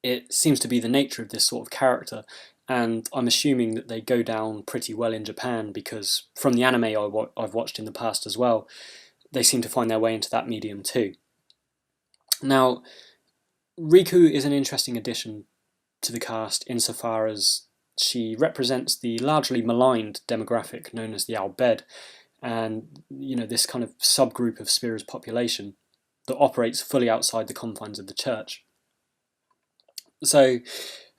it seems to be the nature of this sort of character, and I'm assuming that they go down pretty well in Japan, because from the anime I've watched in the past as well, they seem to find their way into that medium too. Now, Riku is an interesting addition to the cast insofar as she represents the largely maligned demographic known as the Al Bhed, and this kind of subgroup of Spira's population that operates fully outside the confines of the church. So,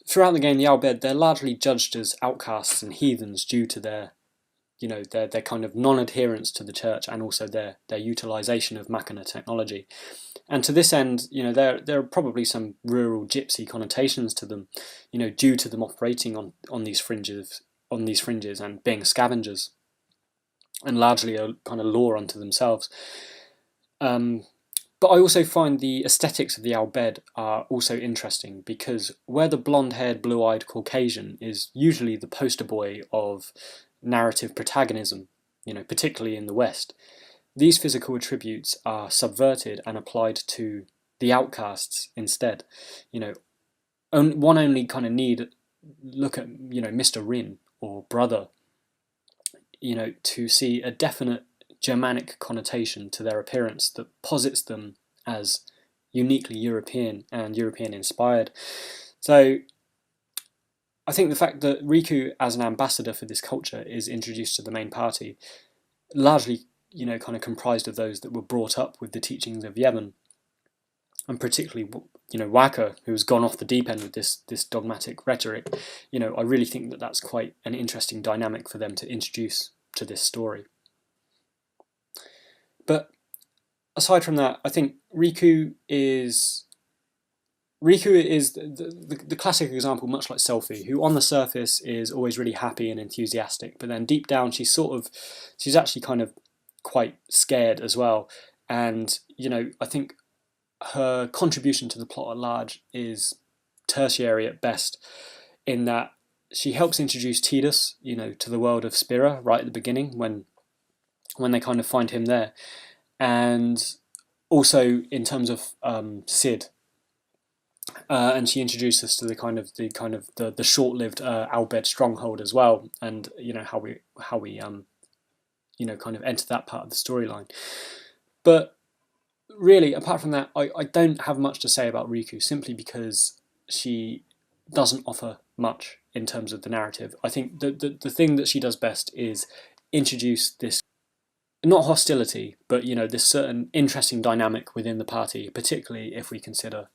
throughout the game, the Al Bhed, they're largely judged as outcasts and heathens due to their kind of non-adherence to the church, and also their utilisation of Machina technology. And to this end, there are probably some rural gypsy connotations to them, due to them operating on these fringes and being scavengers, and largely a kind of law unto themselves. But I also find the aesthetics of the Al Bhed are also interesting, because where the blonde-haired, blue-eyed Caucasian is usually the poster boy of narrative protagonism, particularly in the West, these physical attributes are subverted and applied to the outcasts instead. One only kind of need look at Mr. Rin or Brother, to see a definite Germanic connotation to their appearance that posits them as uniquely European and European inspired. So I think the fact that Riku as an ambassador for this culture is introduced to the main party, largely kind of comprised of those that were brought up with the teachings of Yevon, and particularly Waka, who has gone off the deep end with this dogmatic rhetoric. I really think that that's quite an interesting dynamic for them to introduce to this story. But aside from that, I think Riku is the classic example, much like Selphie, who on the surface is always really happy and enthusiastic, but then deep down she's actually kind of quite scared as well. And I think her contribution to the plot at large is tertiary at best, in that she helps introduce Tidus, to the world of Spira right at the beginning when they kind of find him there, and also in terms of Sid, and she introduces us to the short-lived Al Bhed stronghold as well, and how we kind of enter that part of the storyline. But really, apart from that, I don't have much to say about Riku, simply because she doesn't offer much in terms of the narrative. I think the thing that she does best is introduce this, not hostility, but this certain interesting dynamic within the party, particularly if we consider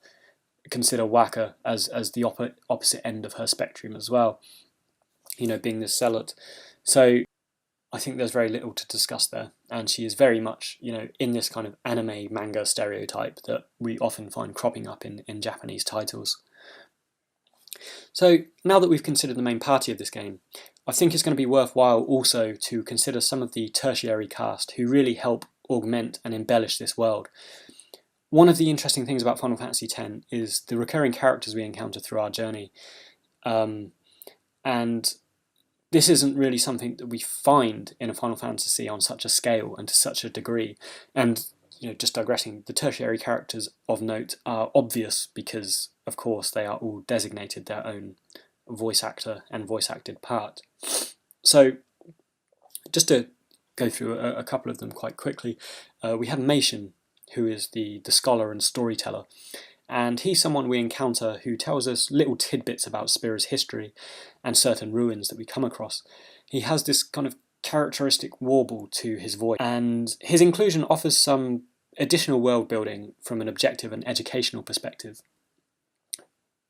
Waka as the opposite end of her spectrum as well, being this zealot. So I think there's very little to discuss there, and she is very much in this kind of anime manga stereotype that we often find cropping up in Japanese titles. So now that we've considered the main party of this game, I think it's going to be worthwhile also to consider some of the tertiary cast who really help augment and embellish this world. One of the interesting things about Final Fantasy X is the recurring characters we encounter through our journey, and this isn't really something that we find in a Final Fantasy on such a scale and to such a degree. And just digressing, the tertiary characters of note are obvious because, of course, they are all designated their own voice actor and voice acted part. So just to go through a couple of them quite quickly, we have Meishin, who is the scholar and storyteller, and he's someone we encounter who tells us little tidbits about Spira's history and certain ruins that we come across. He has this kind of characteristic warble to his voice, and his inclusion offers some additional world building from an objective and educational perspective.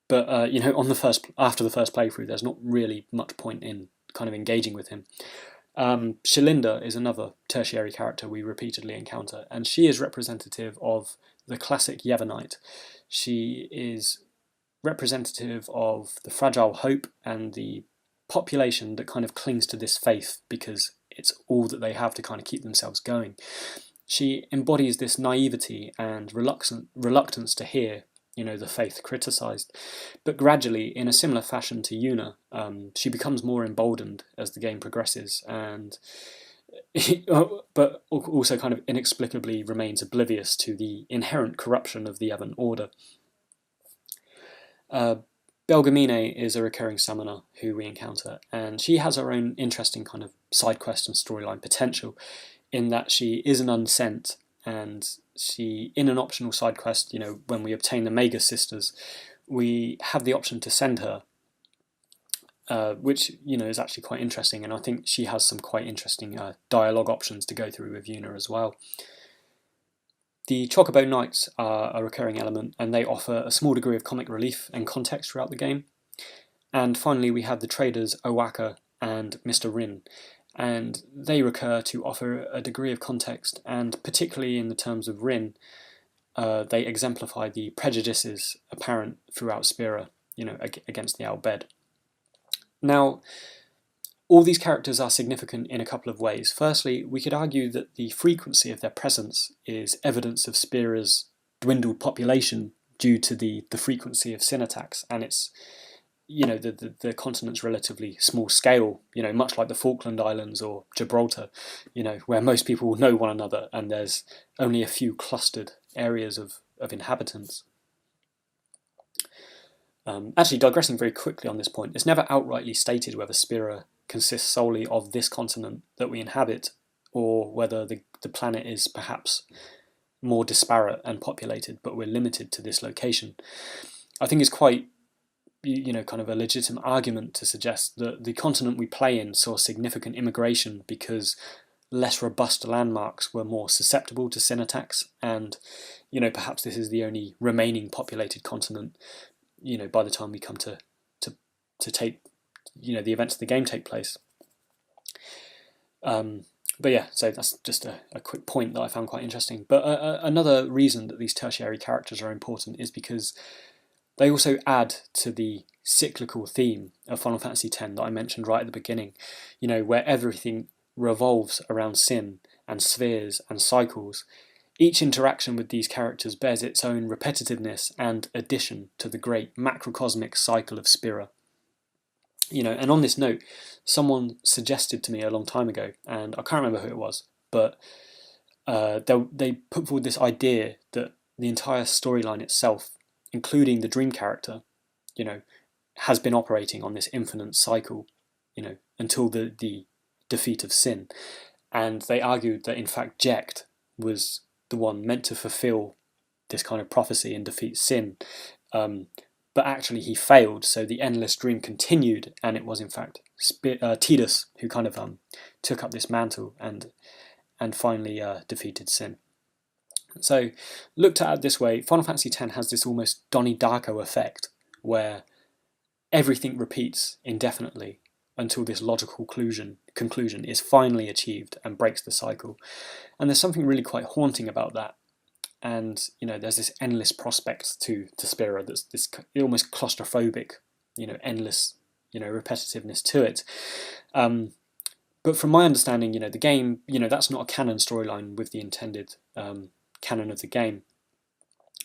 But after the first playthrough, there's not really much point in kind of engaging with him. Shalinda is another tertiary character we repeatedly encounter, and she is representative of the classic Yevonite. She is representative of the fragile hope and the population that kind of clings to this faith because it's all that they have to kind of keep themselves going. She embodies this naivety and reluctance to hear, the faith criticised. But gradually, in a similar fashion to Yuna, she becomes more emboldened as the game progresses, and but also kind of inexplicably remains oblivious to the inherent corruption of the Yevon order. Belgemine is a recurring summoner who we encounter, and she has her own interesting kind of side quest and storyline potential, in that she is an unsent, and she, in an optional side quest, when we obtain the Mega Sisters, we have the option to send her, which, is actually quite interesting, and I think she has some quite interesting dialogue options to go through with Yuna as well. The Chocobo Knights are a recurring element, and they offer a small degree of comic relief and context throughout the game. And finally, we have the traders Owaka and Mr. Rin, and they recur to offer a degree of context, and particularly in the terms of Rin, they exemplify the prejudices apparent throughout Spira, against the Al Bhed. Now, all these characters are significant in a couple of ways. Firstly, we could argue that the frequency of their presence is evidence of Spira's dwindled population due to the frequency of sin attacks, and it's the continent's relatively small scale, much like the Falkland Islands or Gibraltar, where most people know one another and there's only a few clustered areas of inhabitants. Actually, digressing very quickly on this point, it's never outrightly stated whether Spira consists solely of this continent that we inhabit, or whether the planet is perhaps more disparate and populated, but we're limited to this location. I think it's quite, kind of a legitimate argument to suggest that the continent we play in saw significant immigration because less robust landmarks were more susceptible to sin attacks, and, perhaps this is the only remaining populated continent, by the time we come to take, the events of the game take place. But yeah, so that's just a quick point that I found quite interesting. But another reason that these tertiary characters are important is because they also add to the cyclical theme of Final Fantasy X that I mentioned right at the beginning, where everything revolves around sin and spheres and cycles. Each interaction with these characters bears its own repetitiveness and addition to the great macrocosmic cycle of Spira. And on this note, someone suggested to me a long time ago, and I can't remember who it was, but they put forward this idea that the entire storyline itself, including the dream character, has been operating on this infinite cycle, until the defeat of sin. And they argued that in fact Jecht was the one meant to fulfill this kind of prophecy and defeat sin, but actually he failed, so the endless dream continued, and it was in fact Tidus who kind of took up this mantle and finally defeated sin. So, looked at it this way, Final Fantasy X has this almost Donnie Darko effect, where everything repeats indefinitely until this logical conclusion is finally achieved and breaks the cycle. And there's something really quite haunting about that. And, there's this endless prospect to Spira that's this almost claustrophobic, endless, repetitiveness to it. But from my understanding, the game, that's not a canon storyline with the intended canon of the game.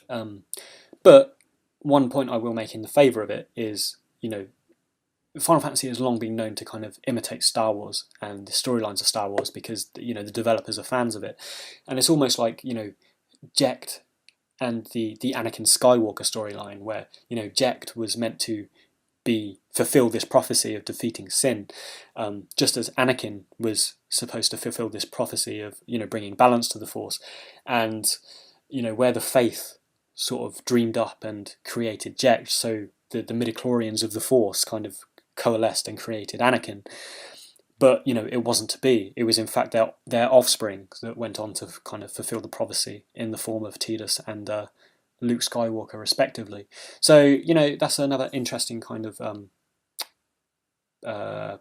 But one point I will make in the favour of it is, Final Fantasy has long been known to kind of imitate Star Wars and the storylines of Star Wars because, the developers are fans of it. And it's almost like, Jecht and the Anakin Skywalker storyline, where, Jecht was meant to fulfill this prophecy of defeating sin, just as Anakin was supposed to fulfill this prophecy of, bringing balance to the Force. And, where the faith sort of dreamed up and created Jecht, so the midichlorians of the Force kind of coalesced and created Anakin. But it wasn't to be. It was in fact their offspring that went on to kind of fulfill the prophecy in the form of Tidus and Luke Skywalker, respectively. So that's another interesting kind of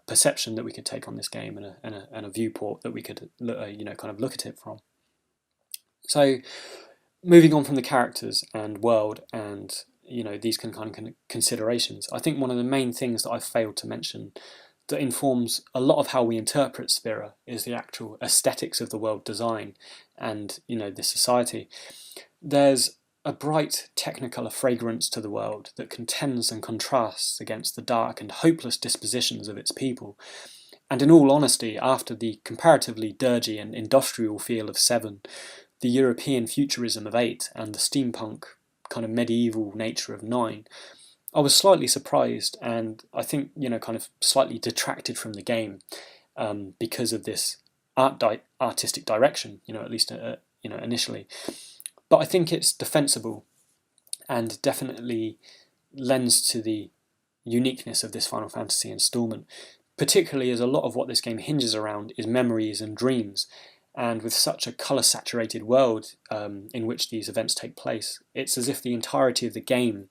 perception that we could take on this game, and a viewport that we could kind of look at it from. So moving on from the characters and world and these kind of considerations, I think one of the main things that I've failed to mention that informs a lot of how we interpret Spira is the actual aesthetics of the world design and the society. There's a bright technicolor fragrance to the world that contends and contrasts against the dark and hopeless dispositions of its people. And in all honesty, after the comparatively dirgy and industrial feel of 7, the European futurism of 8, and the steampunk kind of medieval nature of 9, I was slightly surprised, and I think kind of slightly detracted from the game because of this artistic direction, at least initially. But I think it's defensible and definitely lends to the uniqueness of this Final Fantasy installment, particularly as a lot of what this game hinges around is memories and dreams. And with such a colour-saturated world in which these events take place, it's as if the entirety of the game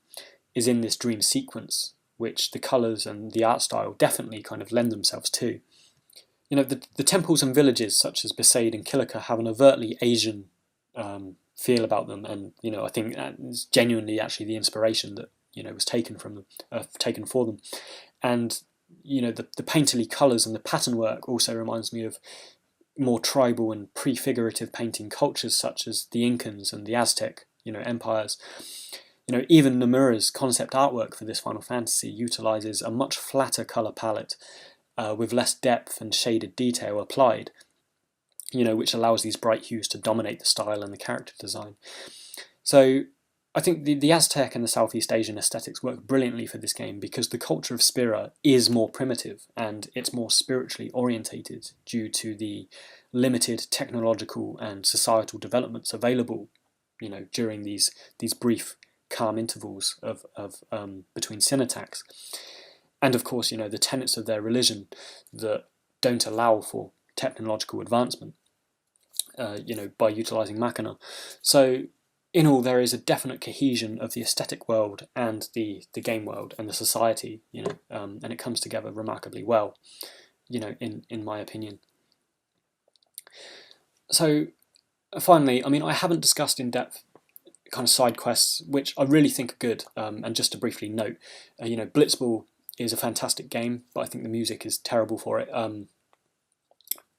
is in this dream sequence, which the colours and the art style definitely kind of lend themselves to. The temples and villages such as Besaid and Kilika have an overtly Asian feel about them, and I think that's genuinely actually the inspiration that was taken from them, taken for them. And the painterly colours and the pattern work also reminds me of more tribal and prefigurative painting cultures such as the Incans and the Aztec empires. Even Nomura's concept artwork for this Final Fantasy utilises a much flatter colour palette with less depth and shaded detail applied, which allows these bright hues to dominate the style and the character design. So I think the Aztec and the Southeast Asian aesthetics work brilliantly for this game because the culture of Spira is more primitive and it's more spiritually orientated due to the limited technological and societal developments available, during these brief calm intervals of between sin attacks. And of course, the tenets of their religion that don't allow for technological advancement, by utilising Machina. So in all, there is a definite cohesion of the aesthetic world and the game world and the society, and it comes together remarkably well, in my opinion. So finally, I haven't discussed in depth kind of side quests, which I really think are good. And just to briefly note, Blitzball is a fantastic game, but I think the music is terrible for it.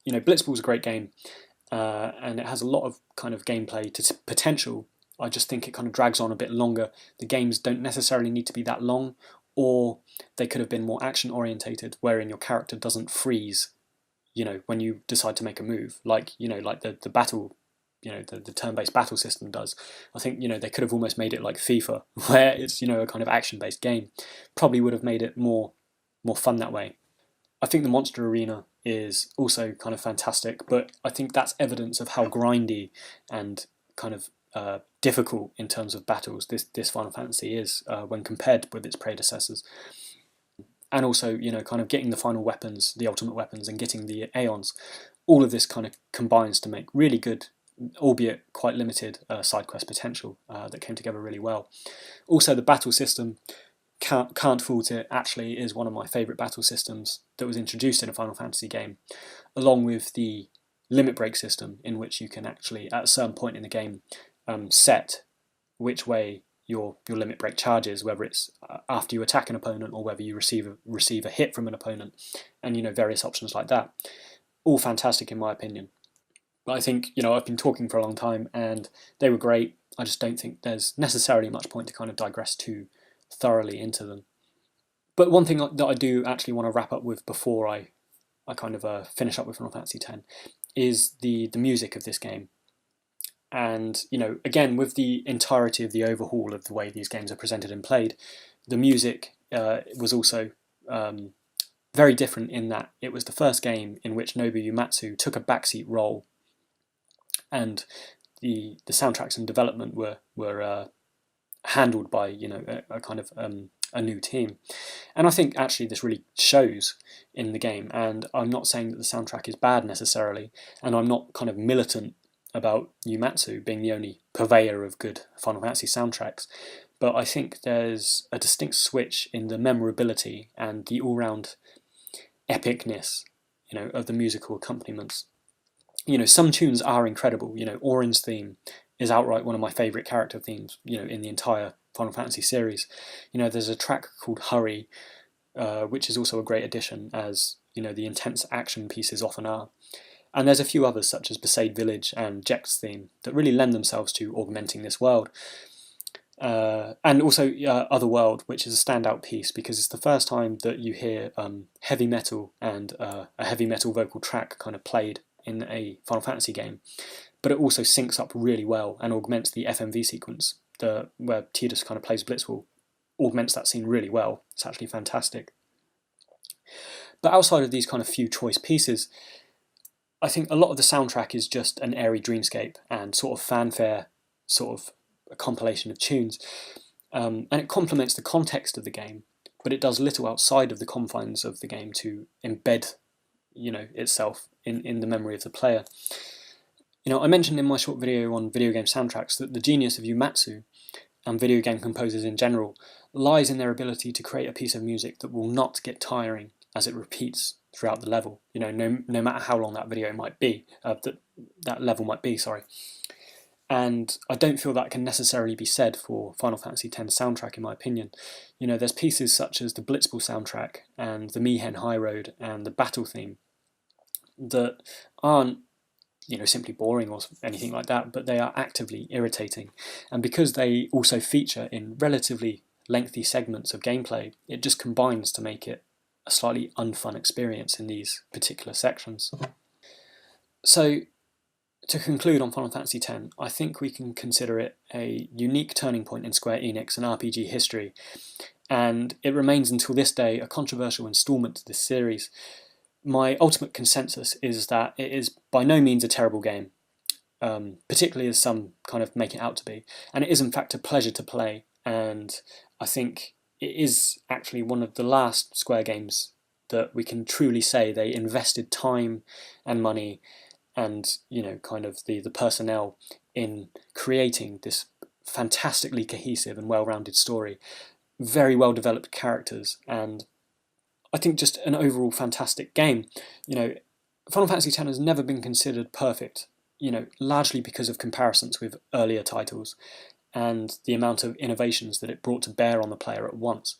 Blitzball is a great game, and it has a lot of kind of gameplay potential. I just think it kind of drags on a bit longer. The games don't necessarily need to be that long, or they could have been more action orientated, wherein your character doesn't freeze, when you decide to make a move, like the battle, the turn-based battle system does. I think they could have almost made it like FIFA, where it's a kind of action-based game. Probably would have made it more fun that way. I think the monster arena is also kind of fantastic, but I think that's evidence of how grindy and kind of difficult in terms of battles this Final Fantasy is when compared with its predecessors. And also, kind of getting the final weapons, the ultimate weapons, and getting the Aeons, all of this kind of combines to make really good, albeit quite limited, side quest potential that came together really well. Also, the battle system, can't fault it, actually is one of my favourite battle systems that was introduced in a Final Fantasy game, along with the limit break system, in which you can actually, at a certain point in the game, set which way your limit break charges, whether it's after you attack an opponent or whether you receive a hit from an opponent, and various options like that. All fantastic in my opinion. But I think I've been talking for a long time and they were great. I just don't think there's necessarily much point to kind of digress too thoroughly into them. But one thing that I do actually want to wrap up with before I kind of finish up with Final Fantasy X is the music of this game. And again, with the entirety of the overhaul of the way these games are presented and played, the music was also very different in that it was the first game in which Nobuo Uematsu took a backseat role, and the soundtracks and development were handled by a kind of a new team. And I think actually this really shows in the game, and I'm not saying that the soundtrack is bad necessarily, and I'm not kind of militant about Uematsu being the only purveyor of good Final Fantasy soundtracks, but I think there's a distinct switch in the memorability and the all-round epicness, of the musical accompaniments. Some tunes are incredible. Auron's theme is outright one of my favourite character themes, in the entire Final Fantasy series. There's a track called Hurry, which is also a great addition, as the intense action pieces often are. And there's a few others, such as Besaid Village and Jecht's theme, that really lend themselves to augmenting this world. And also Otherworld, which is a standout piece because it's the first time that you hear heavy metal and a heavy metal vocal track kind of played in a Final Fantasy game. But it also syncs up really well and augments the FMV sequence, where Tidus kind of plays Blitzwall, augments that scene really well. It's actually fantastic. But outside of these kind of few choice pieces, I think a lot of the soundtrack is just an airy dreamscape and sort of fanfare, sort of a compilation of tunes. And it complements the context of the game, but it does little outside of the confines of the game to embed, itself in the memory of the player. I mentioned in my short video on video game soundtracks that the genius of Uematsu and video game composers in general lies in their ability to create a piece of music that will not get tiring as it repeats throughout the level. No matter how long that video might be, that level might be. And I don't feel that can necessarily be said for Final Fantasy X soundtrack, in my opinion. There's pieces such as the Blitzball soundtrack and the Mi'ihen High Road and the battle theme that aren't simply boring or anything like that, but they are actively irritating. And because they also feature in relatively lengthy segments of gameplay, it just combines to make it a slightly unfun experience in these particular sections. So, to conclude on Final Fantasy X, I think we can consider it a unique turning point in Square Enix and RPG history, and it remains until this day a controversial installment to this series. My ultimate consensus is that it is by no means a terrible game, particularly as some kind of make it out to be, and it is in fact a pleasure to play, and I think it is actually one of the last Square games that we can truly say they invested time and money and kind of the personnel in creating this fantastically cohesive and well-rounded story, very well-developed characters, and I think just an overall fantastic game. Final Fantasy X has never been considered perfect, largely because of comparisons with earlier titles and the amount of innovations that it brought to bear on the player at once.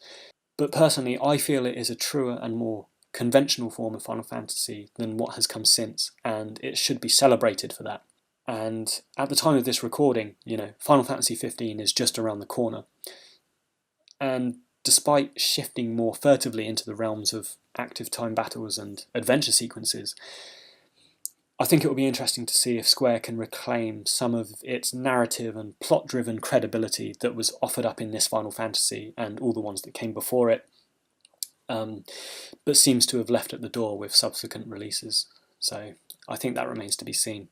But personally, I feel it is a truer and more conventional form of Final Fantasy than what has come since, and it should be celebrated for that. And at the time of this recording, Final Fantasy 15 is just around the corner. And despite shifting more furtively into the realms of active time battles and adventure sequences, I think it will be interesting to see if Square can reclaim some of its narrative and plot-driven credibility that was offered up in this Final Fantasy and all the ones that came before it, but seems to have left at the door with subsequent releases. So I think that remains to be seen.